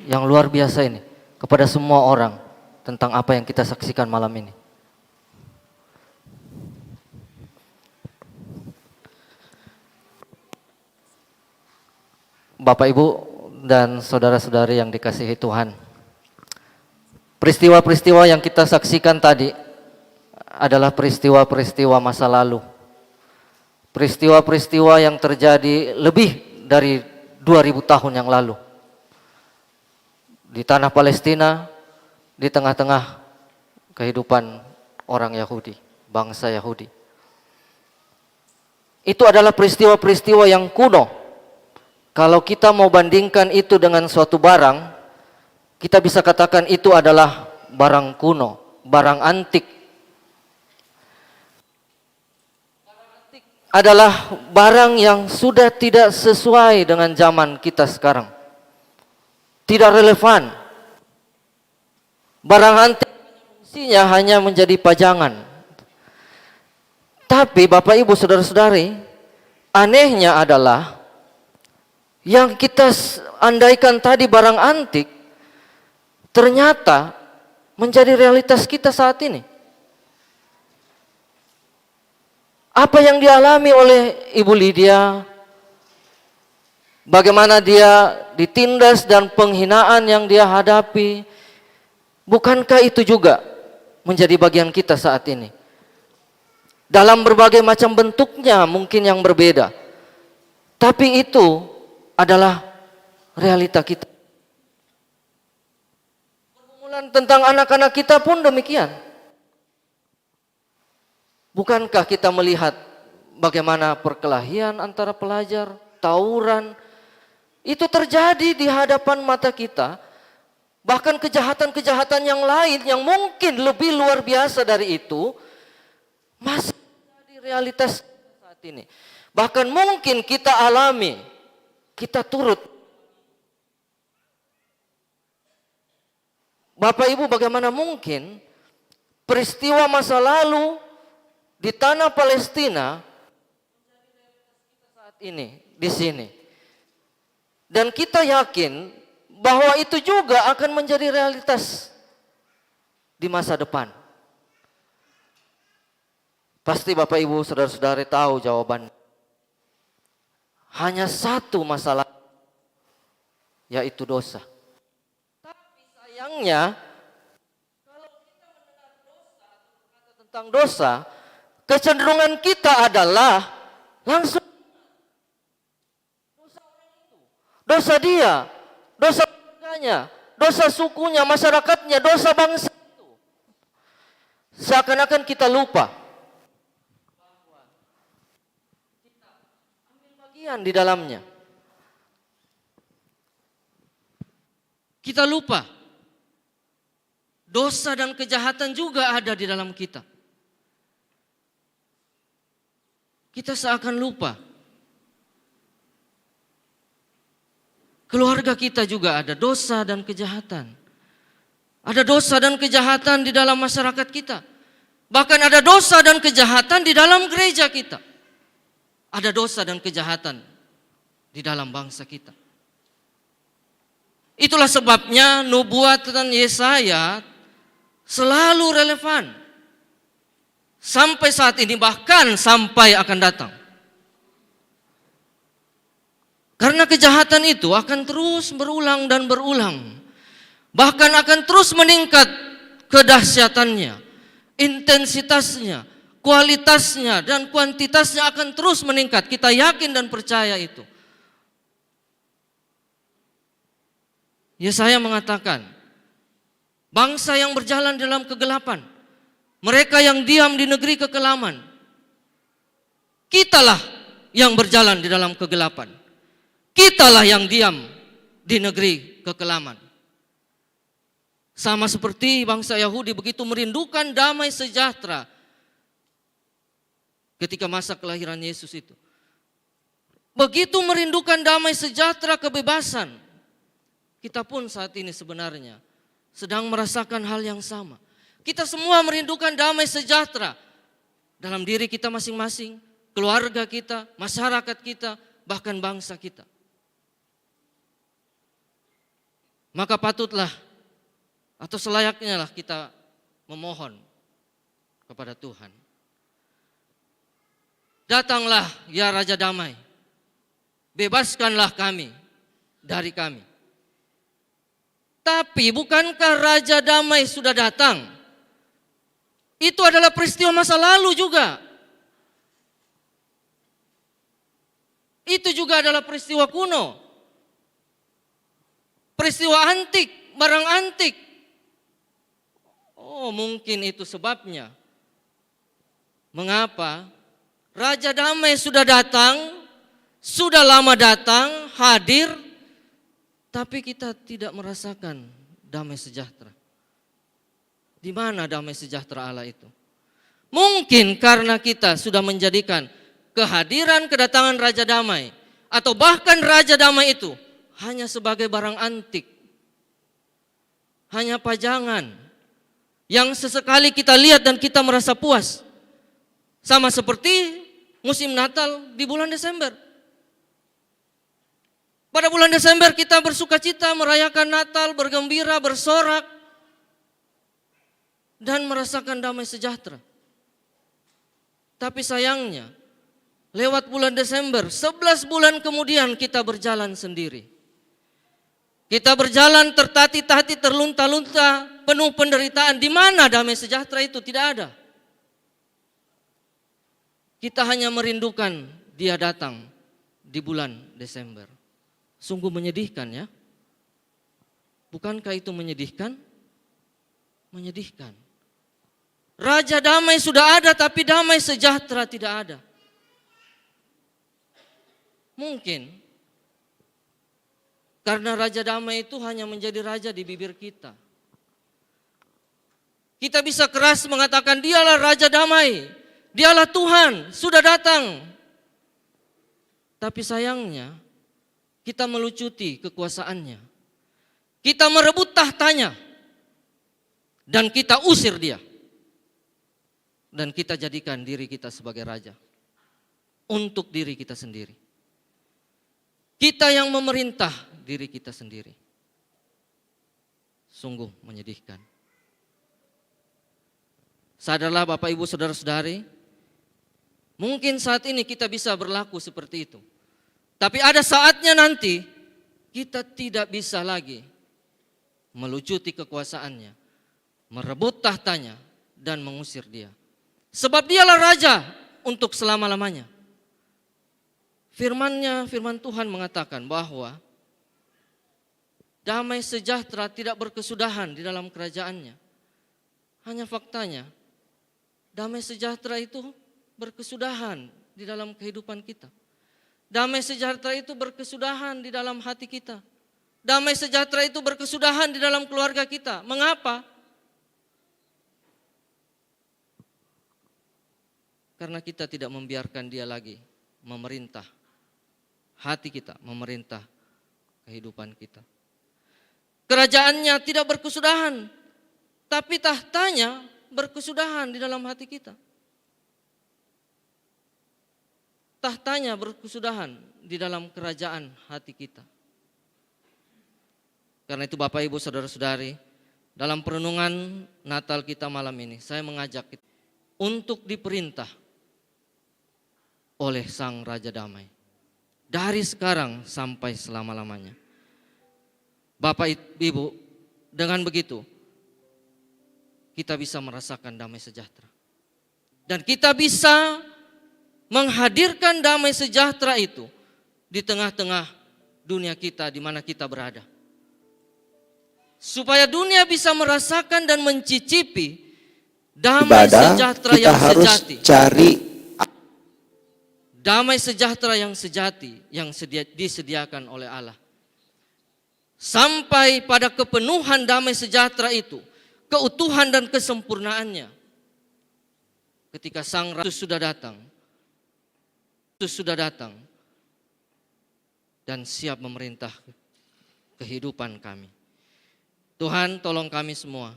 yang luar biasa ini kepada semua orang tentang apa yang kita saksikan malam ini. Bapak Ibu dan saudara-saudari yang dikasihi Tuhan, peristiwa-peristiwa yang kita saksikan tadi adalah peristiwa-peristiwa masa lalu. Peristiwa-peristiwa yang terjadi lebih dari 2000 tahun yang lalu. Di tanah Palestina, di tengah-tengah kehidupan orang Yahudi, bangsa Yahudi. Itu adalah peristiwa-peristiwa yang kuno. Kalau kita mau bandingkan itu dengan suatu barang, kita bisa katakan itu adalah barang kuno, barang antik. Adalah barang yang sudah tidak sesuai dengan zaman kita sekarang. Tidak relevan. Barang antik fungsinya hanya menjadi pajangan. Tapi Bapak Ibu Saudara-saudari, anehnya adalah yang kita andaikan tadi barang antik ternyata menjadi realitas kita saat ini. Apa yang dialami oleh Ibu Lydia, bagaimana dia ditindas dan penghinaan yang dia hadapi, bukankah itu juga menjadi bagian kita saat ini? Dalam berbagai macam bentuknya mungkin yang berbeda, tapi itu adalah realita kita. Pergumulan tentang anak-anak kita pun demikian. Bukankah kita melihat bagaimana perkelahian antara pelajar, tawuran, itu terjadi di hadapan mata kita. Bahkan kejahatan-kejahatan yang lain yang mungkin lebih luar biasa dari itu masih menjadi realitas saat ini. Bahkan mungkin kita alami, kita turut. Bapak Ibu, bagaimana mungkin peristiwa masa lalu di tanah Palestina saat ini di sini, dan kita yakin bahwa itu juga akan menjadi realitas di masa depan. Pasti Bapak Ibu Saudara-saudari tahu jawaban. Hanya satu masalah, yaitu dosa. Tapi sayangnya kalau kita mendengar dosa atau berkata tentang dosa, kecenderungan kita adalah langsung dosa orang itu, dosa dia, dosa keluarganya, dosa sukunya, masyarakatnya, dosa bangsa itu. Seakan-akan kita lupa bahwa kita ambil bagian di dalamnya. Kita lupa dosa dan kejahatan juga ada di dalam kita. Kita seakan lupa. Keluarga kita juga ada dosa dan kejahatan. Ada dosa dan kejahatan di dalam masyarakat kita. Bahkan ada dosa dan kejahatan di dalam gereja kita. Ada dosa dan kejahatan di dalam bangsa kita. Itulah sebabnya nubuatan Yesaya selalu relevan. Sampai saat ini, bahkan sampai akan datang. Karena kejahatan itu akan terus berulang dan berulang. Bahkan akan terus meningkat kedahsyatannya, intensitasnya, kualitasnya, dan kuantitasnya akan terus meningkat. Kita yakin dan percaya itu. Yesaya mengatakan, bangsa yang berjalan dalam kegelapan, mereka yang diam di negeri kekelaman, kitalah yang berjalan di dalam kegelapan. Kitalah yang diam di negeri kekelaman. Sama seperti bangsa Yahudi begitu merindukan damai sejahtera ketika masa kelahiran Yesus itu. Begitu merindukan damai sejahtera, kebebasan. Kita pun saat ini sebenarnya sedang merasakan hal yang sama. Kita semua merindukan damai sejahtera dalam diri kita masing-masing, keluarga kita, masyarakat kita, bahkan bangsa kita. Maka patutlah atau selayaknya lah kita memohon kepada Tuhan. Datanglah ya Raja Damai, bebaskanlah kami dari kami. Tapi bukankah Raja Damai sudah datang? Itu adalah peristiwa masa lalu juga. Itu juga adalah peristiwa kuno. Peristiwa antik, barang antik. Oh, mungkin itu sebabnya. Mengapa Raja Damai sudah datang, sudah lama datang, hadir, tapi kita tidak merasakan damai sejahtera. Di mana damai sejahtera Allah itu? Mungkin karena kita sudah menjadikan kehadiran kedatangan Raja Damai atau bahkan Raja Damai itu hanya sebagai barang antik. Hanya pajangan yang sesekali kita lihat dan kita merasa puas. Sama seperti musim Natal di bulan Desember. Pada bulan Desember kita bersuka cita, merayakan Natal, bergembira, bersorak, dan merasakan damai sejahtera. Tapi sayangnya, lewat bulan Desember, 11 bulan kemudian kita berjalan sendiri. Kita berjalan tertati-tati, terlunta-lunta, penuh penderitaan. Di mana damai sejahtera itu? Tidak ada. Kita hanya merindukan Dia datang di bulan Desember. Sungguh menyedihkan ya. Bukankah itu menyedihkan? Menyedihkan. Raja damai sudah ada tapi damai sejahtera tidak ada. Mungkin karena Raja damai itu hanya menjadi raja di bibir kita. Kita bisa keras mengatakan Dialah Raja damai, Dialah Tuhan, sudah datang. Tapi sayangnya kita melucuti kekuasaannya. Kita merebut tahtanya. Dan kita usir dia. Dan kita jadikan diri kita sebagai raja. Untuk diri kita sendiri. Kita yang memerintah diri kita sendiri. Sungguh menyedihkan. Sadarlah Bapak Ibu Saudara-saudari, mungkin saat ini kita bisa berlaku seperti itu. Tapi ada saatnya nanti kita tidak bisa lagi melucuti kekuasaannya, merebut tahtanya dan mengusir dia. Sebab Dialah raja untuk selama-lamanya. Firman Tuhan mengatakan bahwa damai sejahtera tidak berkesudahan di dalam kerajaannya. Hanya faktanya, damai sejahtera itu berkesudahan di dalam kehidupan kita. Damai sejahtera itu berkesudahan di dalam hati kita. Damai sejahtera itu berkesudahan di dalam keluarga kita. Mengapa? Karena kita tidak membiarkan Dia lagi memerintah hati kita, memerintah kehidupan kita. Kerajaannya tidak berkesudahan, tapi tahtanya berkesudahan di dalam hati kita. Tahtanya berkesudahan di dalam kerajaan hati kita. Karena itu Bapak Ibu Saudara-saudari, dalam perenungan Natal kita malam ini, saya mengajak kita untuk diperintah oleh Sang Raja Damai. Dari sekarang sampai selama-lamanya. Bapak Ibu, dengan begitu, kita bisa merasakan damai sejahtera. Dan kita bisa menghadirkan damai sejahtera itu di tengah-tengah dunia kita di mana kita berada. Supaya dunia bisa merasakan dan mencicipi damai sejahtera yang sejati. Damai sejahtera yang sejati yang disediakan oleh Allah. Sampai pada kepenuhan damai sejahtera itu, keutuhan dan kesempurnaannya. Ketika Sang Ratu sudah datang, dan siap memerintah kehidupan kami. Tuhan, tolong kami semua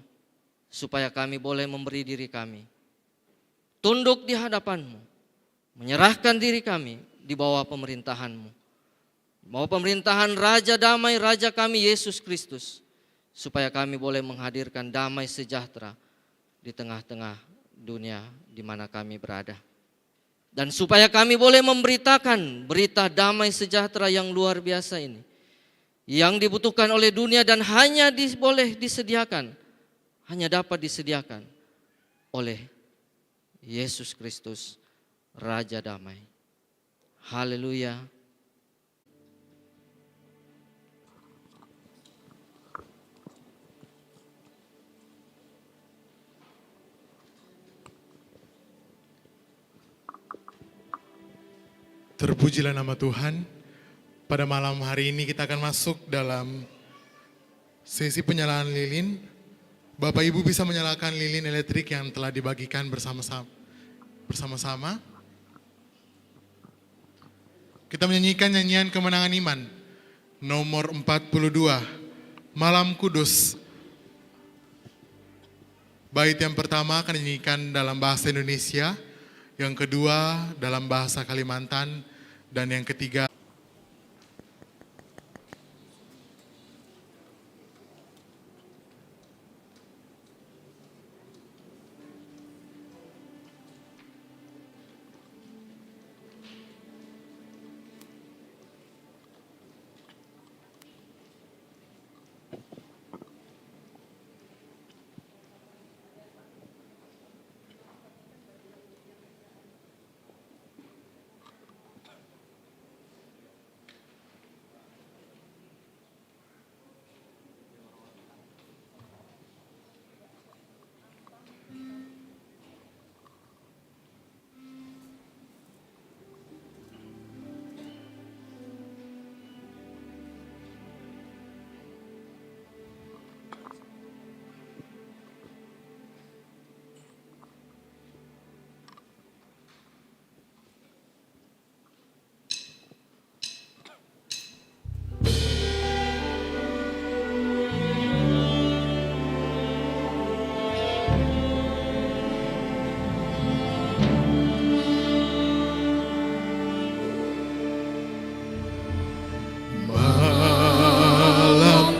supaya kami boleh memberi diri kami tunduk di hadapan-Mu, menyerahkan diri kami di bawah pemerintahan-Mu. mau pemerintahan Raja Damai, Raja kami Yesus Kristus, supaya kami boleh menghadirkan damai sejahtera di tengah-tengah dunia di mana kami berada. Dan supaya kami boleh memberitakan berita damai sejahtera yang luar biasa ini, yang dibutuhkan oleh dunia dan hanya boleh disediakan, hanya dapat disediakan oleh Yesus Kristus, Raja Damai. Haleluya. Terpujilah nama Tuhan. Pada malam hari ini kita akan masuk dalam sesi penyalaan lilin. Bapak Ibu bisa menyalakan lilin elektrik yang telah dibagikan bersama-sama. Kita menyanyikan nyanyian kemenangan iman nomor 42, Malam Kudus. Bait yang pertama akan dinyanyikan dalam bahasa Indonesia, yang kedua dalam bahasa Kalimantan, dan yang ketiga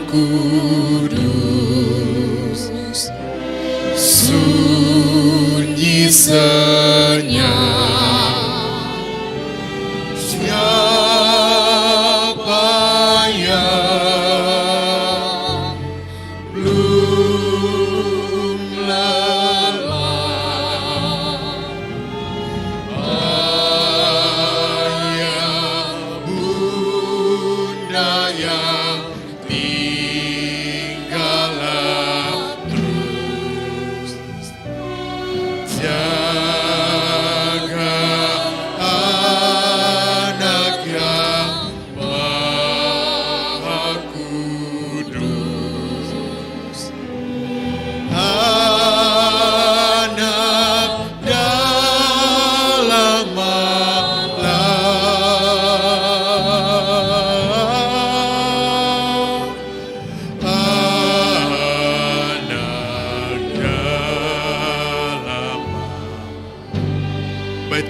Kudus, sunyi senyap, siapa yang belum lelah, ayah bunda yang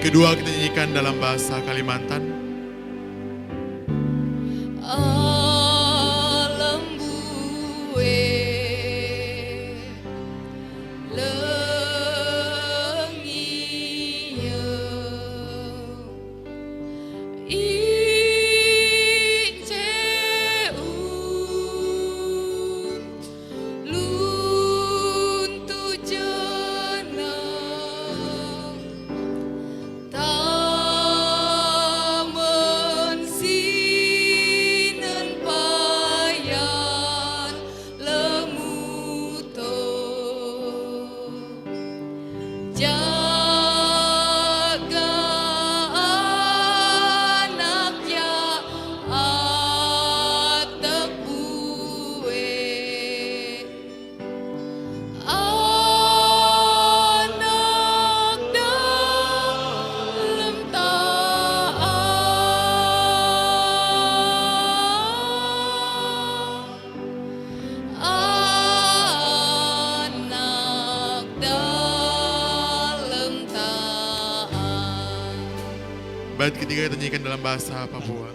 kedua kita nyanyikan dalam bahasa Kalimantan. Alam buwe lengiya inceun luntu jenang taman sinen payan lemuto jaga anaknya atep buwe anak dalem anak dalem taat. Bait ketiga kita nyanyikan dalam bahasa Papua.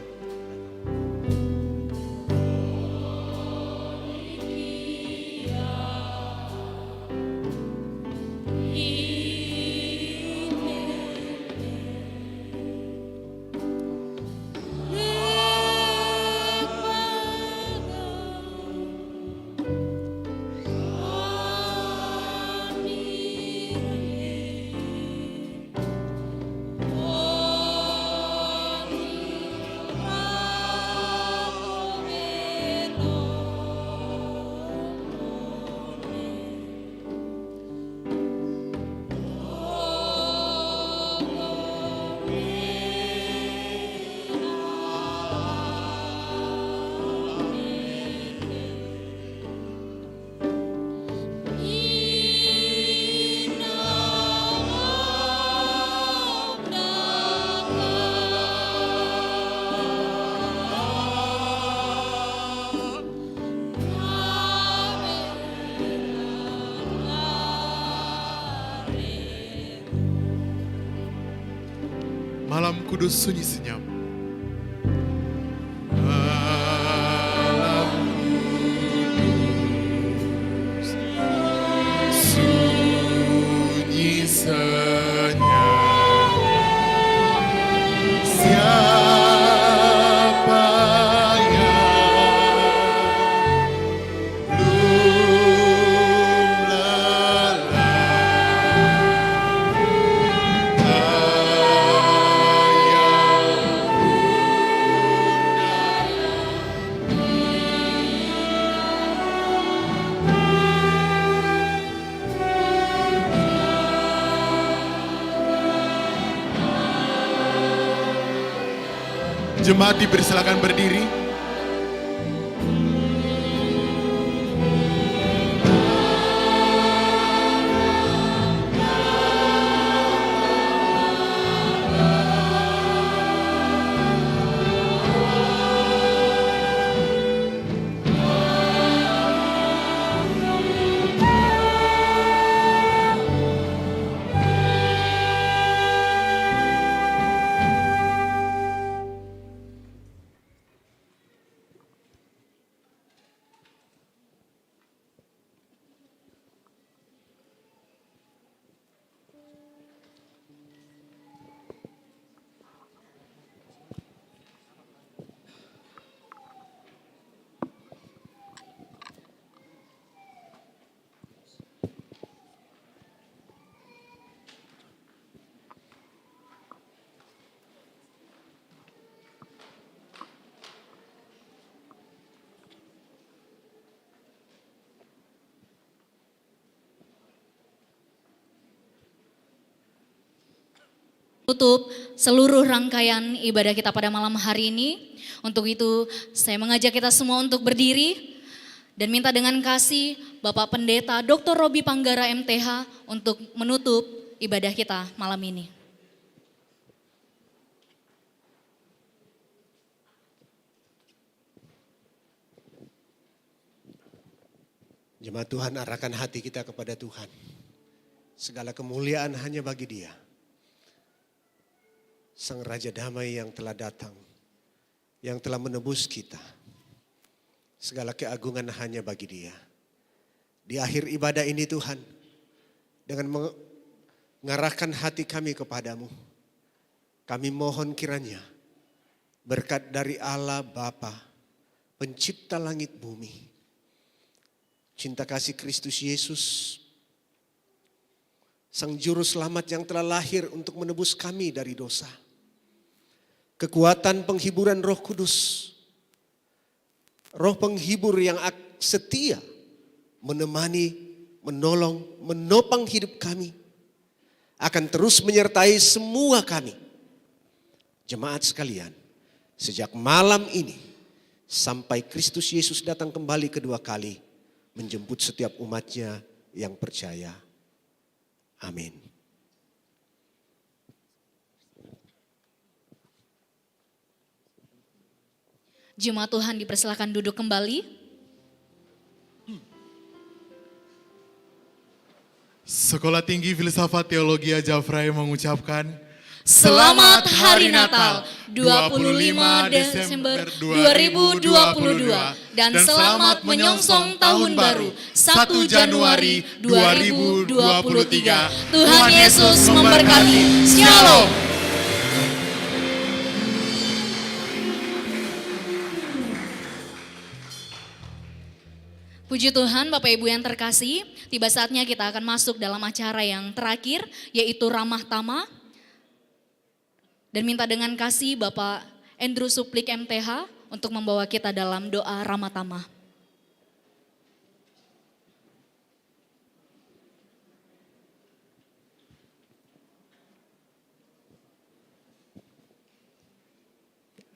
Malam kudus sunyi senyap. Sunyi senyap. Siapa yang belum Jemaat dipersilakan berdiri. Tutup seluruh rangkaian ibadah kita pada malam hari ini. Untuk itu saya mengajak kita semua untuk berdiri dan minta dengan kasih Bapak Pendeta Dr. Roby Panggara MTH untuk menutup ibadah kita malam ini. Jemaat Tuhan, arahkan hati kita kepada Tuhan. Segala kemuliaan hanya bagi Dia. Sang Raja Damai yang telah datang, yang telah menebus kita. Segala keagungan hanya bagi Dia. Di akhir ibadah ini Tuhan, dengan mengarahkan hati kami kepadamu, kami mohon kiranya berkat dari Allah Bapa, pencipta langit bumi, cinta kasih Kristus Yesus, Sang Juru Selamat yang telah lahir untuk menebus kami dari dosa, kekuatan penghiburan Roh Kudus, Roh penghibur yang setia menemani, menolong, menopang hidup kami, akan terus menyertai semua kami. Jemaat sekalian, sejak malam ini sampai Kristus Yesus datang kembali kedua kali, menjemput setiap umatnya yang percaya. Amin. Jemaat Tuhan dipersilakan duduk kembali. Sekolah Tinggi Filsafat Teologi Jafrai mengucapkan Selamat Hari Natal 25 Desember 2022 dan selamat menyongsong Tahun Baru 1 Januari 2023. Tuhan Yesus memberkati. Shalom. Puji Tuhan, Bapak Ibu yang terkasih, tiba saatnya kita akan masuk dalam acara yang terakhir, yaitu Ramah Tamah. Dan minta dengan kasih Bapak Andrew Suplik MTH untuk membawa kita dalam doa Ramah Tamah.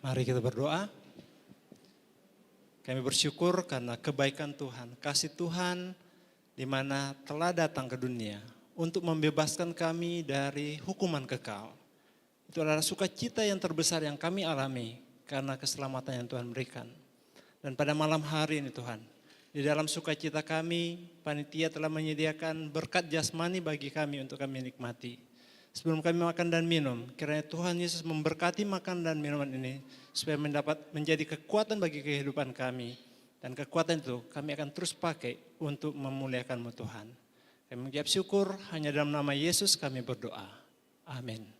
Mari kita berdoa. Kami bersyukur karena kebaikan Tuhan, kasih Tuhan di mana telah datang ke dunia untuk membebaskan kami dari hukuman kekal. Itu adalah sukacita yang terbesar yang kami alami karena keselamatan yang Tuhan berikan. Dan pada malam hari ini Tuhan, di dalam sukacita kami, panitia telah menyediakan berkat jasmani bagi kami untuk kami nikmati. Sebelum kami makan dan minum, kiranya Tuhan Yesus memberkati makan dan minuman ini supaya menjadi kekuatan bagi kehidupan kami. Dan kekuatan itu kami akan terus pakai untuk memuliakan-Mu Tuhan. Kami mengucap syukur hanya dalam nama Yesus kami berdoa. Amin.